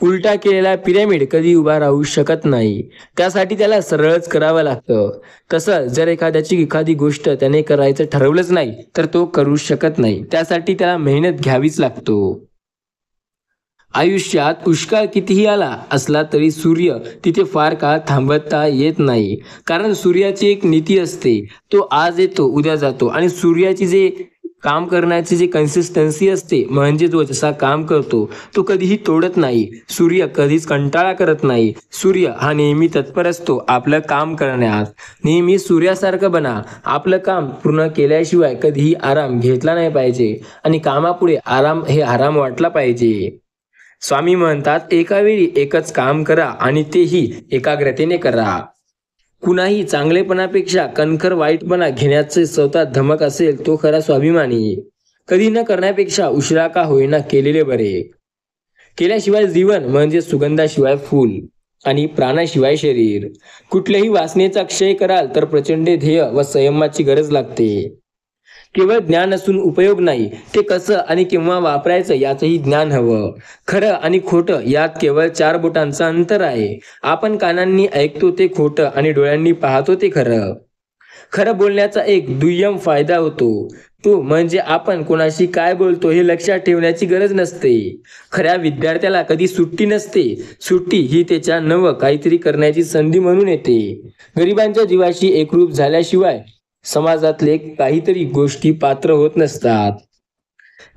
उलटा केलेला पिरॅमिड कधी उभा राहू शकत नाही. त्यासाठी त्याला सरळच करावं लागतं. तसं जर एखाद्याची एखादी गोष्ट त्याने करायचं ठरवलंच नाही तर तो करू शकत नाही. त्यासाठी त्याला मेहनत घ्यावीच लागतो. आयुष्यात उष्काळ कितीही आला असला तरी सूर्य तिथे फार काळ थांबता येत नाही. कारण सूर्याची एक नीती असते. तो आज येतो उद्या जातो. आणि सूर्याची जे काम करण्याची जी कन्सिस्टन्सी असते, म्हणजे तो जसा काम करतो तो कधीही तोडत नाही. सूर्य कधीच कंटाळा करत नाही. सूर्य हा नेहमी तत्पर असतो आपलं काम करण्यात. नेहमी सूर्यासारखं बना. आपलं काम पूर्ण केल्याशिवाय कधीही आराम घेतला नाही पाहिजे आणि कामापुढे आराम हे आराम वाटला पाहिजे. स्वामी म्हणतात, एका वेळी एकच काम करा आणि तेही एकाग्रतेने करा. कुणाही चांगलेपणापेक्षा कणखर वाईटपणा घेण्याचे स्वतः धमक असेल तो खरा स्वाभिमानी. कधी न करण्यापेक्षा उशिरा का होईना केलेले बरे. केल्याशिवाय जीवन म्हणजे सुगंधाशिवाय फूल आणि प्राणाशिवाय शरीर. कुठल्याही वासनेचा क्षय कराल तर प्रचंड ध्येय व संयमाची गरज लागते. केवळ ज्ञान असून उपयोग नाही, ते कसं आणि केव्हा वापरायचं याचंही ज्ञान हवं. खरं आणि खोटं यात केवळ 4 बोटांचं अंतर आहे. आपण कानांनी ऐकतो ते खोटं आणि डोळ्यांनी पाहतो ते खरं. खरं बोलण्याचा एक दुय्यम फायदा होतो, तो म्हणजे आपण कोणाशी काय बोलतो हे लक्षात ठेवण्याची गरज नसते. खऱ्या विद्यार्थ्याला कधी सुट्टी नसते. सुट्टी ही त्याच्या नवं काहीतरी करण्याची संधी म्हणून येते. गरिबांच्या जीवाशी एकरूप झाल्याशिवाय समाजातले काहीतरी गोष्टी पात्र होत नसतात.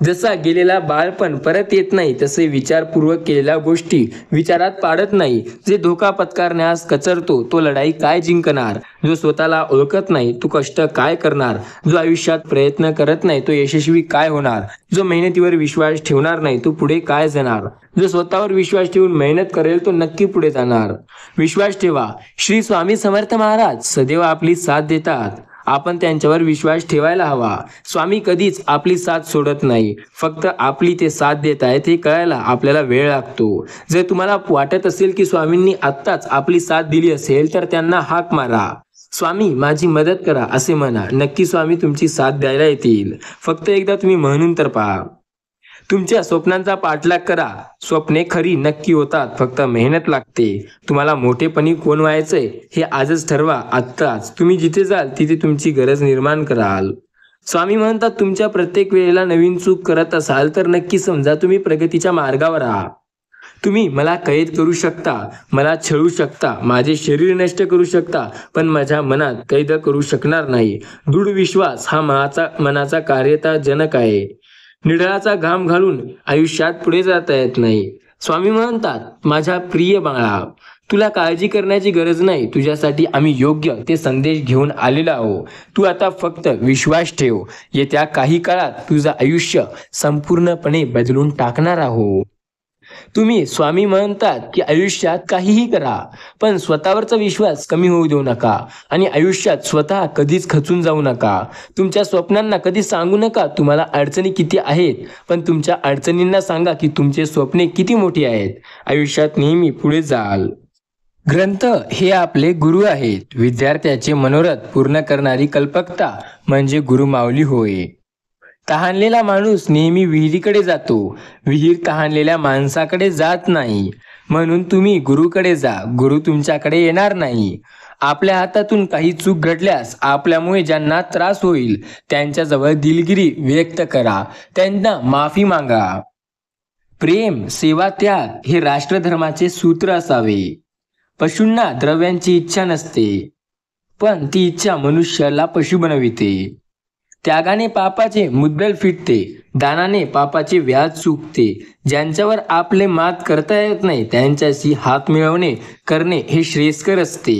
जसा गेलेला बाळपण परत येत नाही तसे विचारपूर्वक केलेल्या गोष्टी विचारात पाडत नाही. जे धोका पत्करण्यास कचरतो तो लढाई काय जिंकणार. जो स्वतःला ओळखत नाही तो कष्ट काय करणार. जो आयुष्यात प्रयत्न करत नाही तो यशस्वी काय होणार. जो मेहनतीवर विश्वास ठेवणार नाही तो पुढे काय जाणार. जो स्वतःवर विश्वास ठेवून मेहनत करेल तो नक्की पुढे जाणार. विश्वास ठेवा. श्री स्वामी समर्थ महाराज सदैव आपली साथ देतात. आपण त्यांच्यावर विश्वास ठेवायला हवा. स्वामी कधीच आपली साथ सोडत नाही. फक्त आपली ते साथ देत आहेत हे कळायला आपल्याला वेळ लागतो. जर तुम्हाला वाटत असेल की स्वामींनी आत्ताच आपली साथ दिली असेल तर त्यांना हाक मारा. स्वामी माझी मदत करा असे म्हणा. नक्की स्वामी तुमची साथ द्यायला येतील. फक्त एकदा तुम्ही म्हणून तर पहा. तुमच्या स्वप्नांचा पाठलाग करा. स्वप्ने खरी नक्की होतात. फक्त मेहनत लागते. तुम्हाला मोठेपणी कोण व्हायचंय हे आजच ठरवा. आत्ताच तुम्ही जिथे जाल तिथे तुमची गरज निर्माण कराल. स्वामी म्हणतात, तुमच्या प्रत्येक वेळेला नवीन चूक करत असाल तर नक्की समजा तुम्ही प्रगतीच्या मार्गावर आहात. तुम्ही मला कैद करू शकता, मला छळू शकता, माझे शरीर नष्ट करू शकता, पण माझ्या मनात कैद करू शकणार नाही. दृढ विश्वास हा मनाचा कार्यता जनक आहे. निढळाचा घाम घालून आयुष्यात पुढे जाता येत नाही. स्वामी म्हणतात, माझ्या प्रिय बाळा, तुला काळजी करण्याची गरज नाही. तुझ्यासाठी आम्ही योग्य ते संदेश घेऊन आलेलो आहोत. तू आता फक्त विश्वास ठेव. येत्या काही काळात तुझं आयुष्य संपूर्णपणे बदलून टाकणार आहोत. तुम्ही स्वामी म्हणतात की आयुष्यात काहीही करा पण स्वतःवरचा विश्वास कमी होऊ देऊ नका आणि आयुष्यात स्वतः कधीच खचून जाऊ नका. तुमच्या स्वप्नांना कधी सांगू नका तुम्हाला अडचणी किती आहेत, पण तुमच्या अडचणींना सांगा की तुमचे स्वप्ने किती मोठी आहेत. आयुष्यात नेहमी पुढे जाल. ग्रंथ हे आपले गुरु आहेत. विद्यार्थ्याचे मनोरथ पूर्ण करणारी कल्पकता म्हणजे गुरुमाऊली होय. तहानलेला माणूस नेहमी विहिरीकडे जातो. विहीर तहानलेल्या माणसाकडे जात नाही. म्हणून तुम्ही गुरुकडे जा. गुरु तुमच्याकडे येणार नाही. आपल्या हातातून काही चूक घडल्यास आपल्यामुळे ज्यांना त्रास होईल त्यांच्याजवळ दिलगिरी व्यक्त करा. त्यांना माफी मागा. प्रेम, सेवा, त्याग हे राष्ट्रधर्माचे सूत्र असावे. पशूंना द्रव्यांची इच्छा नसते, पण ती इच्छा मनुष्याला पशु बनविते. त्यागाने पापाचे मुद्दल फिटते. दानाने पापाचे व्याज चुकते. ज्यांच्यावर आपले मात करता येत नाही त्यांच्याशी हात मिळवणे करणे हे श्रेयस्कर असते.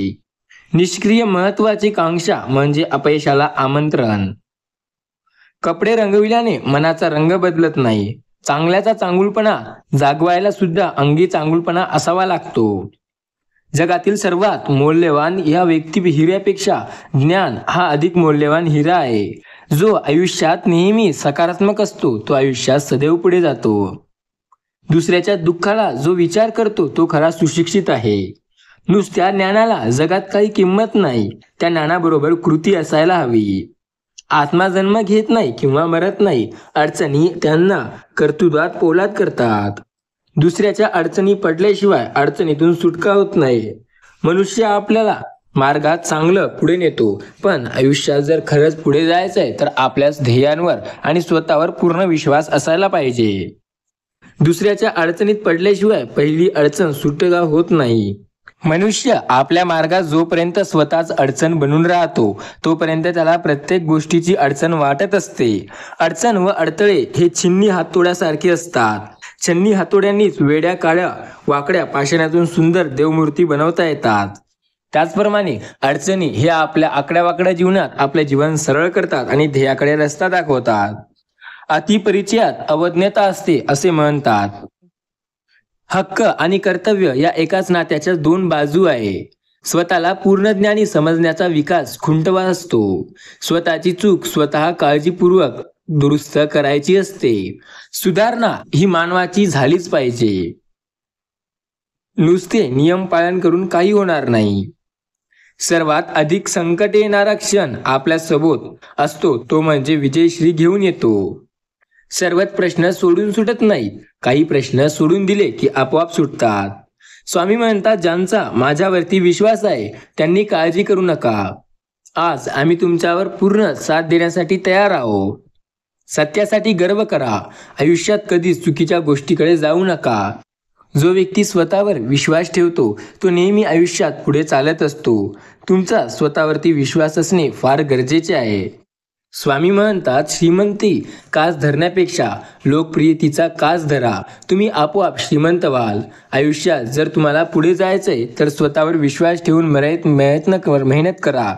निष्क्रिय महत्वाची कांक्षा म्हणजे अपयशाला आमंत्रण. कपडे रंगविल्याने मनाचा रंग बदलत नाही. चांगल्याचा चांगुलपणा जागवायला सुद्धा अंगी चांगुलपणा असावा लागतो. जगातील सर्वात मौल्यवान या व्यक्ती हिऱ्यापेक्षा ज्ञान हा अधिक मौल्यवान हिरा आहे. जो आयुष्यात नेहमी सकारात्मक असतो तो आयुष्यात सदैव पुढे जातो. दुसऱ्याच्या दुःखाला जो विचार करतो तो खरा सुशिक्षित आहे. नुसत्या ज्ञानाला जगात काही किंमत नाही. त्या ज्ञानाबरोबर कृती असायला हवी. आत्मा जन्म घेत नाही किंवा मरत नाही. अडचणी त्यांना कर्तृत्वात पोलाद करतात. दुसऱ्याच्या अडचणी पडल्याशिवाय अडचणीतून सुटका होत नाही. मनुष्य आपल्याला मार्गात चांगलं पुढे नेतो, पण आयुष्यात जर खरंच पुढे जायचंय तर आपल्याच ध्येयांवर आणि स्वतःवर पूर्ण विश्वास असायला पाहिजे. दुसऱ्याच्या अडचणीत पडल्याशिवाय पहिली अडचण सुटका होत नाही. मनुष्य आपल्या मार्गात जोपर्यंत स्वतःच अडचण बनून राहतो तोपर्यंत त्याला प्रत्येक गोष्टीची अडचण वाटत असते. अडचण व अडथळे हे छिन्नी हातोड्यासारखे असतात. छिन्नी हातोड्यांनीच वेड्या काळ्या वाकड्या पाषाणातून सुंदर देवमूर्ती बनवता येतात. त्याचप्रमाणे अडचणी हे आपल्या आकड्यावाकड्या जीवनात आपले जीवन सरळ करतात आणि ध्येयाकडे रस्ता दाखवतात. अतिपरिचयात अवज्ञता असते असे म्हणतात. हक्क आणि कर्तव्य या एकाच नात्याच्या दोन बाजू आहे. स्वतःला पूर्ण ज्ञानी समजण्याचा विकास खुंटवा असतो. स्वतःची चूक स्वतः काळजीपूर्वक दुरुस्त करायची असते. सुधारणा ही मानवाची झालीच पाहिजे. नुसते नियम पालन करून काही होणार नाही. सर्वात अधिक संकट येणारा क्षण आपल्या सोबत असतो तो म्हणजे विजयश्री घेऊन येतो. सर्वच प्रश्न सोडून सुटत नाहीत. काही प्रश्न सोडून दिले की आपोआप सुटतात. स्वामी म्हणतात, ज्यांचा माझ्यावरती विश्वास आहे त्यांनी काळजी करू नका. आज आम्ही तुमच्यावर पूर्ण साथ देण्यासाठी तयार आहोत. सत्यासाठी गर्व करा. आयुष्यात कधीच चुकीच्या गोष्टीकडे जाऊ नका. जो व्यक्ती स्वतःवर विश्वास ठेवतो तो नेहमी आयुष्यात पुढे चालत असतो. तुमचा स्वतःवरती विश्वास असणे फार गरजेचे आहे. स्वामी म्हणतात, श्रीमंती कास धरण्यापेक्षा लोकप्रियतेचा कास धरा. तुम्ही आपोआप श्रीमंत व्हाल. आयुष्यात जर तुम्हाला पुढे जायचंय तर स्वतःवर विश्वास ठेवून मेहनत करा.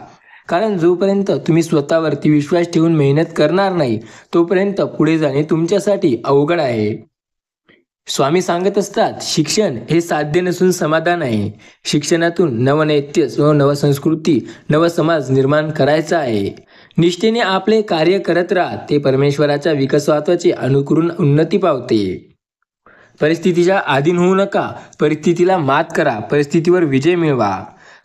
कारण जोपर्यंत तुम्ही स्वतःवरती विश्वास ठेवून मेहनत करणार नाही तोपर्यंत पुढे जाणे तुमच्यासाठी अवघड आहे. स्वामी सांगत असतात, शिक्षण हे साध्य नसून समाधान आहे. शिक्षणातून नवनैत्य व नवसंस्कृती नवसमाज निर्माण करायचा आहे. निष्ठेने आपले कार्य करत राहा. ते परमेश्वराच्या विकासाचे अनुकरून उन्नती पावते. परिस्थितीच्या अधीन होऊ नका. परिस्थितीला मात करा. परिस्थितीवर विजय मिळवा.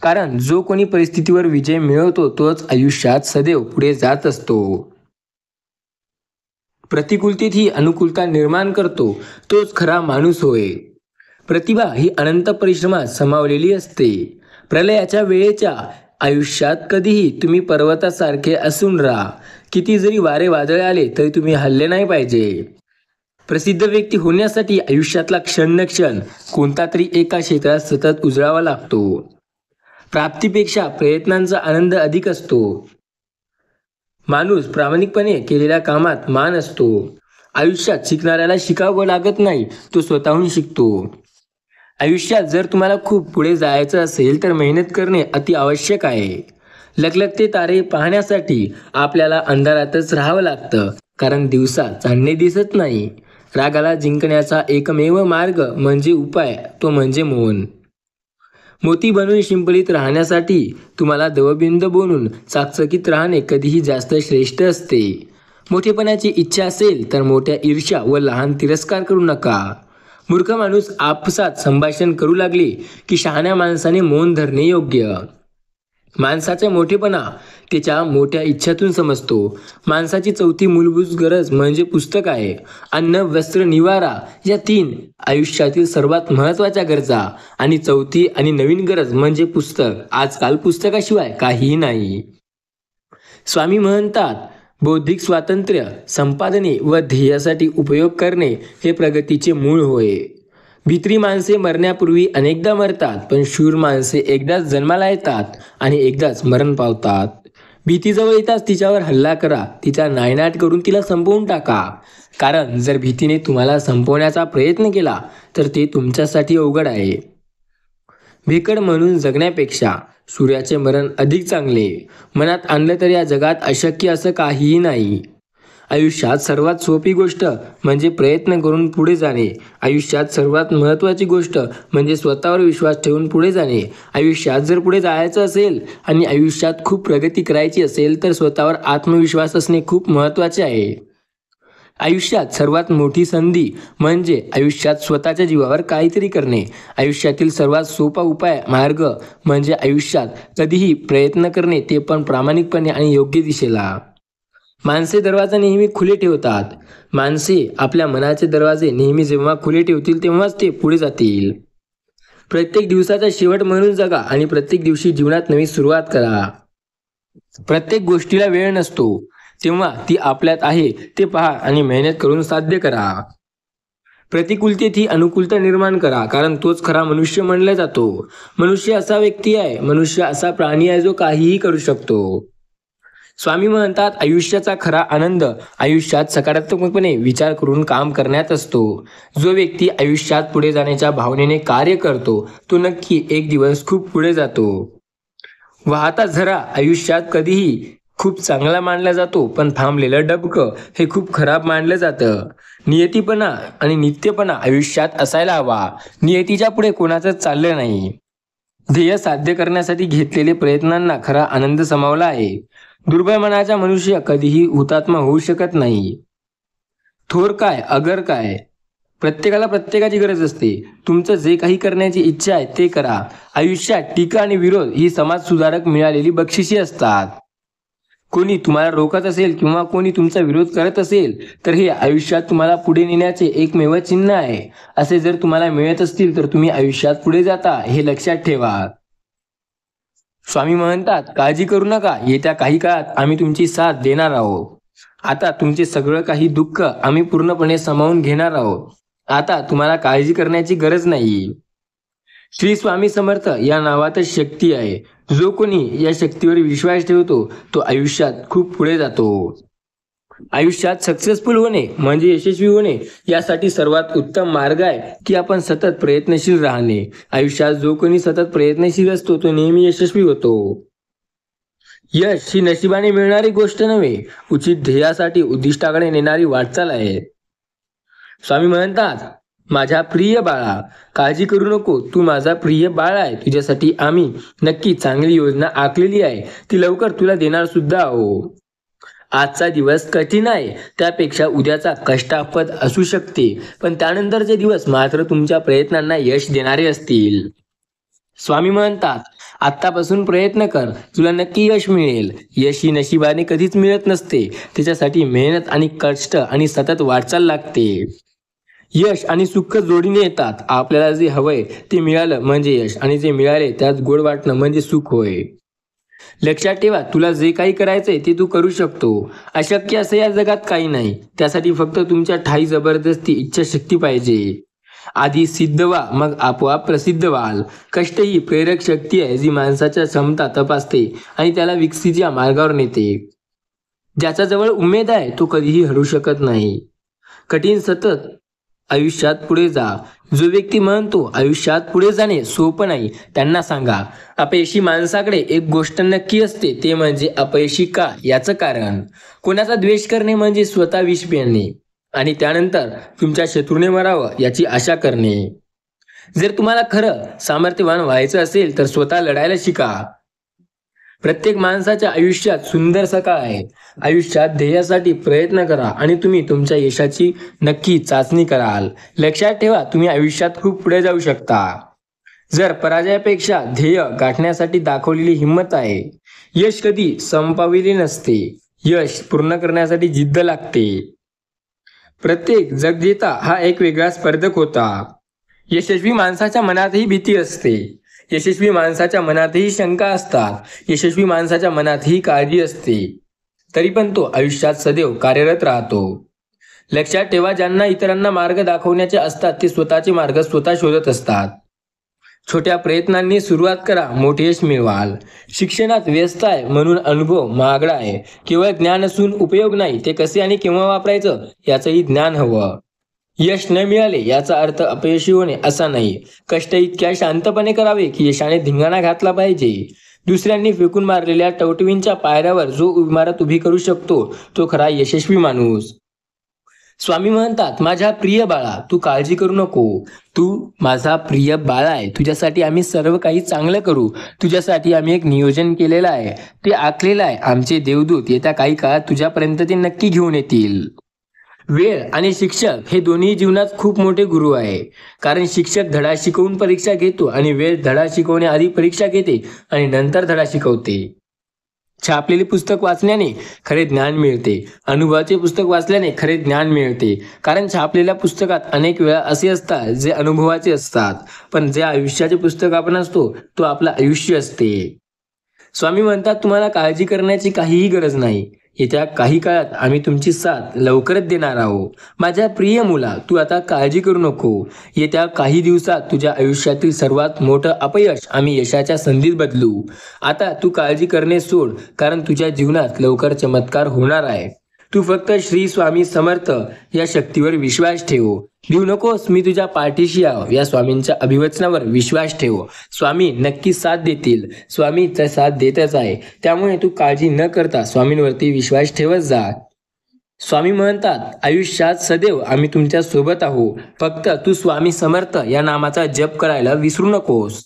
कारण जो कोणी परिस्थितीवर विजय मिळवतो तोच आयुष्यात सदैव पुढे जात असतो. प्रतिकूलतेत अनुकूलता निर्माण करतो तोच खरा माणूस होय. प्रतिभा ही अनंत परिश्रमात समावलेली असते. प्रलयाच्या वेळेच्या आयुष्यात कधीही तुम्ही पर्वतासारखे असून राहा. किती जरी वारे वादळे आले तरी तुम्ही हलले नाही पाहिजे. प्रसिद्ध व्यक्ती होण्यासाठी आयुष्यातला क्षण न क्षण कोणता तरी एका क्षेत्रात सतत उजळावा लागतो. प्राप्तीपेक्षा प्रयत्नांचा आनंद अधिक असतो. माणूस प्रामाणिकपणे केलेल्या कामात मान असतो. आयुष्यात शिकणाऱ्याला शिकावं लागत नाही, तो स्वतःहून शिकतो. आयुष्यात जर तुम्हाला खूप पुढे जायचं असेल तर मेहनत करणे अति आवश्यक आहे. लखलखते तारे पाहण्यासाठी आपल्याला अंधारातच राहावं लागतं, कारण दिवसात चांदणे दिसत नाही. रागाला जिंकण्याचा एकमेव मार्ग म्हणजे उपाय, तो म्हणजे मौन. मोती बनून शिंपलीत राहण्यासाठी तुम्हाला दवबिंद बनून चाकचकीत राहणे कधीही जास्त श्रेष्ठ असते. मोठेपणाची इच्छा असेल तर मोठ्या ईर्ष्या व लहान तिरस्कार करू नका. मूर्ख माणूस आपसात संभाषण करू लागले की शहाण्या माणसाने मौन धरणे योग्य. माणसाचा मोठेपणा त्याच्या मोठ्या इच्छातून समजतो. माणसाची चौथी मूलभूत गरज म्हणजे पुस्तक आहे. अन्न, वस्त्र, निवारा या 3 आयुष्यातील सर्वात महत्त्वाच्या गरजा. आणि चौथी आणि नवीन गरज म्हणजे पुस्तक. आजकाल पुस्तकाशिवाय काहीही नाही. स्वामी म्हणतात, बौद्धिक स्वातंत्र्य संपादने व ध्येयासाठी उपयोग करणे हे प्रगतीचे मूळ होय. भित्री माणसे मरण्यापूर्वी अनेकदा मरतात, पण शूर माणसे एकदाच जन्माला येतात आणि एकदाच मरण पावतात. भीतीजवळ येताच तिच्यावर हल्ला करा. तिचा नायनाट करून तिला संपवून टाका. कारण जर भीतीने तुम्हाला संपवण्याचा प्रयत्न केला तर ते तुमच्यासाठी अवघड आहे. भेकड म्हणून जगण्यापेक्षा सूर्याचे मरण अधिक चांगले. मनात आणलं तर या जगात अशक्य असं काहीही नाही. आयुष्यात सर्वात सोपी गोष्ट म्हणजे प्रयत्न करून पुढे जाणे. आयुष्यात सर्वात महत्त्वाची गोष्ट म्हणजे स्वतःवर विश्वास ठेवून पुढे जाणे. आयुष्यात जर पुढे जायचं असेल आणि आयुष्यात खूप प्रगती करायची असेल तर स्वतःवर आत्मविश्वास असणे खूप महत्त्वाचे आहे. आयुष्यात सर्वात मोठी संधी म्हणजे आयुष्यात स्वतःच्या जीवावर काहीतरी करणे. आयुष्यातील सर्वात सोपा मार्ग म्हणजे आयुष्यात कधीही प्रयत्न करणे, ते पण प्रामाणिकपणे आणि योग्य दिशेला. माणसे दरवाजा नेहमी खुले ठेवतात. माणसे आपल्या मनाचे दरवाजे नेहमी जेव्हा खुले ठेवतील तेव्हाच ते पुढे जातील. प्रत्येक दिवसाचा शेवट म्हणून जगा आणि प्रत्येक दिवशी जीवनात नवी सुरुवात करा. प्रत्येक गोष्टीला वेळ नसतो, तेव्हा ती आपल्यात आहे ते पहा आणि मेहनत करून साध्य करा. प्रतिकूलतेत ही अनुकूलता निर्माण करा, कारण तोच खरा मनुष्य मानला जातो. मनुष्य असा व्यक्ती आहे, मनुष्य असा प्राणी आहे जो काहीही करू शकतो. स्वामी म्हणतात, आयुष्याचा खरा आनंद आयुष्यात सकारात्मकपणे विचार करून काम करण्यात असतो. जो व्यक्ती आयुष्यात पुढे जाण्याच्या भावनेने कार्य करतो तो नक्की एक दिवस खूप पुढे जातो. वाहता झरा आयुष्यात कधीही खूप चांगला मानला जातो, पण थांबलेलं डबकं हे खूप खराब मानलं जातं. नियतीपणा आणि नित्यपणा आयुष्यात असायला हवा. नियतीच्या पुढे कोणाचंच चाललं नाही. ध्येय साध्य करण्यासाठी घेतलेले प्रयत्नांना खरा आनंद समावला आहे. दुर्बळ मनाचा मनुष्य कधीही हुतात्मा होऊ शकत नाही. थोर काय अगर काय, प्रत्येकाला प्रत्येकाची गरज असते. तुमचं जे काही करण्याची इच्छा आहे ते करा. आयुष्यात टीका आणि विरोध ही समाज सुधारक मिळालेली बक्षिसी असतात. कोणी तुम्हाला रोखत असेल किंवा कोणी तुमचा विरोध करत असेल तर हे आयुष्यात तुम्हाला पुढे नेण्याचे एकमेव चिन्ह आहे. असे जर तुम्हाला मिळत असतील तर तुम्ही आयुष्यात पुढे जाता हे लक्षात ठेवा. स्वामी म्हणतात, काळजी करू नका, येत्या काही काळात आम्ही तुमची साथ देणार आहोत. आता तुमचे सगळं काही दुःख आम्ही पूर्णपणे सामावून घेणार आहोत. आता तुम्हाला काळजी करण्याची गरज नाही. श्री स्वामी समर्थ या नावातच शक्ती आहे. जो कोणी या शक्तीवर विश्वास ठेवतो तो आयुष्यात खूप पुढे जातो. आयुष्यात सक्सेसफुल होणे म्हणजे यशस्वी होणे, यासाठी सर्वात उत्तम मार्ग आहे की आपण सतत प्रयत्नशील राहणे. आयुष्यात जो कोणी सतत प्रयत्नशील असतो तो नेहमी यशस्वी होतो. यश ही नशिबाने मिळणारी गोष्ट नव्हे, उचित ध्येयासाठी उद्दिष्टाकडे नेणारी वाटचाल आहे. स्वामी म्हणतात, माझ्या प्रिय बाळा, काळजी करू नको, तू माझा प्रिय बाळ आहे. तुझ्यासाठी आम्ही नक्की चांगली योजना आखलेली आहे. ती लवकर तुला देणार सुद्धा आहोत. आजचा दिवस कठीण आहे, त्यापेक्षा उद्याचा कष्टापद असू शकते, पण त्यानंतरचे दिवस मात्र तुमच्या प्रयत्नांना यश देणारे असतील. स्वामी म्हणतात, आत्तापासून प्रयत्न कर, तुला नक्की यश मिळेल. यश ही नशिबाने कधीच मिळत नसते, त्याच्यासाठी मेहनत आणि कष्ट आणि सतत वाटचाल लागते. यश आणि सुख जोडीने येतात. आपल्याला जे हवंय ते मिळालं म्हणजे यश, आणि जे मिळाले त्यात गोड वाटणं म्हणजे सुख होय. लक्षात ठेवा, तुला जे काही करायचंय ते तू करू शकतो. अशक्य असं या जगात काही नाही. त्यासाठी फक्त तुमच्या ठाई जबरदस्ती इच्छाशक्ती पाहिजे. आधी सिद्ध व्हा, मग आपोआप प्रसिद्ध व्हाल. कष्ट ही प्रेरक शक्ती आहे जी माणसाच्या क्षमता तपासते आणि त्याला विकसितच्या मार्गावर नेते. ज्याच्याजवळ उमेद आहे तो कधीही हरू शकत नाही. कठीण सतत आयुष्यात पुढे जा. जो व्यक्ती म्हणतो आयुष्यात पुढे जाणे सोपं नाही, त्यांना सांगा, अपयशी माणसाकडे एक गोष्ट नक्की असते, ते म्हणजे अपयशी का याचं कारण. कोणाचा द्वेष करणे म्हणजे स्वतः विष पिणे आणि त्यानंतर तुमच्या शत्रूने मरावं याची आशा करणे. जर तुम्हाला खरं सामर्थ्यवान व्हायचं असेल तर स्वतः लढायला शिका. प्रत्येक माणसाच्या आयुष्यात सुंदर सकाळ आहे. आयुष्यात ध्येयासाठी प्रयत्न करा आणि तुम्ही तुमच्या यशाची नक्की चाचणी कराल. लक्षात ठेवा, तुम्ही आयुष्यात खूप पुढे जाऊ शकता जर पराजयापेक्षा ध्येय गाठण्यासाठी दाखवलेली हिंमत आहे. यश कधी संपविले नसते, यश पूर्ण करण्यासाठी जिद्द लागते. प्रत्येक जगजेता हा एक वेगळा स्पर्धक होता. यशस्वी माणसाच्या मनातही भीती असते, यशस्वी माणसाच्या मनातही शंका असतात, यशस्वी माणसाच्या मनातही काळजी असते, तरी पण तो आयुष्यात सदैव कार्यरत राहतो. लक्षात ठेवा, ज्यांना इतरांना मार्ग दाखवण्याचे असतात ते स्वतःचे मार्ग स्वतः शोधत असतात. छोट्या प्रयत्नांनी सुरुवात करा, मोठे यश मिळवाल. शिक्षणात व्यस्त आहे म्हणून अनुभव महागडा आहे. केवळ ज्ञान असून उपयोग नाही, ते कसे आणि केव्हा वापरायचं याचंही ज्ञान हवं. यश न मिळाले याचा अर्थ अपयशी होणे असा नाही. कष्ट इतक्या शांतपणे करावे की यशाने धिंगाणा घातला पाहिजे. दुसऱ्यांनी फेकून मारलेल्या टवटवींच्या पायऱ्यावर जो इमारत उभी करू शकतो तो खरा यशस्वी माणूस. स्वामी म्हणतात, माझ्या प्रिय बाळा, तू काळजी करू नको, तू माझा प्रिय बाळा आहे. तुझ्यासाठी आम्ही सर्व काही चांगलं करू. तुझ्यासाठी आम्ही एक नियोजन केलेलं आहे, ते आखलेलं आहे. आमचे देवदूत येत्या काही काळात तुझ्यापर्यंत ते नक्की घेऊन येतील. वेळ आणि शिक्षक हे दोन्ही जीवनात खूप मोठे गुरु आहे. कारण शिक्षक धडा शिकवून परीक्षा घेतो आणि वेळ धडा शिकवण्याआधी परीक्षा घेते आणि नंतर धडा शिकवते. छापलेले पुस्तक वाचल्याने खरे ज्ञान मिळते. अनुभवाचे पुस्तक वाचल्याने खरे ज्ञान मिळते. कारण छापलेल्या पुस्तकात अनेक वेळा असे असतात जे अनुभवाचे असतात, पण जे आयुष्याचे पुस्तक आपण असतो तो आपलं आयुष्य असते. स्वामी म्हणतात, तुम्हाला काळजी करण्याची काहीही गरज नाही. येत्या काही काळात आम्ही तुमची साथ लवकरच देणार आहोत. माझ्या प्रिय मुला, तू आता काळजी करू नको. येत्या काही दिवसात तुझ्या आयुष्यातील सर्वात मोठं अपयश आम्ही यशाच्या संधीत बदलू. आता तू काळजी करणे सोड, कारण तुझ्या जीवनात लवकर चमत्कार होणार आहे. तू फक्त श्री स्वामी समर्थ या शक्तीवर विश्वास ठेव. भिऊ नकोस, मी तुझ्या पाठीशी आहो या स्वामींच्या अभिवचनावर विश्वास ठेव. स्वामी नक्की साथ देतील. स्वामी साथ देतच आहे. त्यामुळे तू काळजी न करता स्वामींवरती विश्वास ठेवत जा. स्वामी म्हणतात, आयुष्यात सदैव आम्ही तुमच्या सोबत आहोत. फक्त तू स्वामी समर्थ या नामाचा जप करायला विसरू नकोस.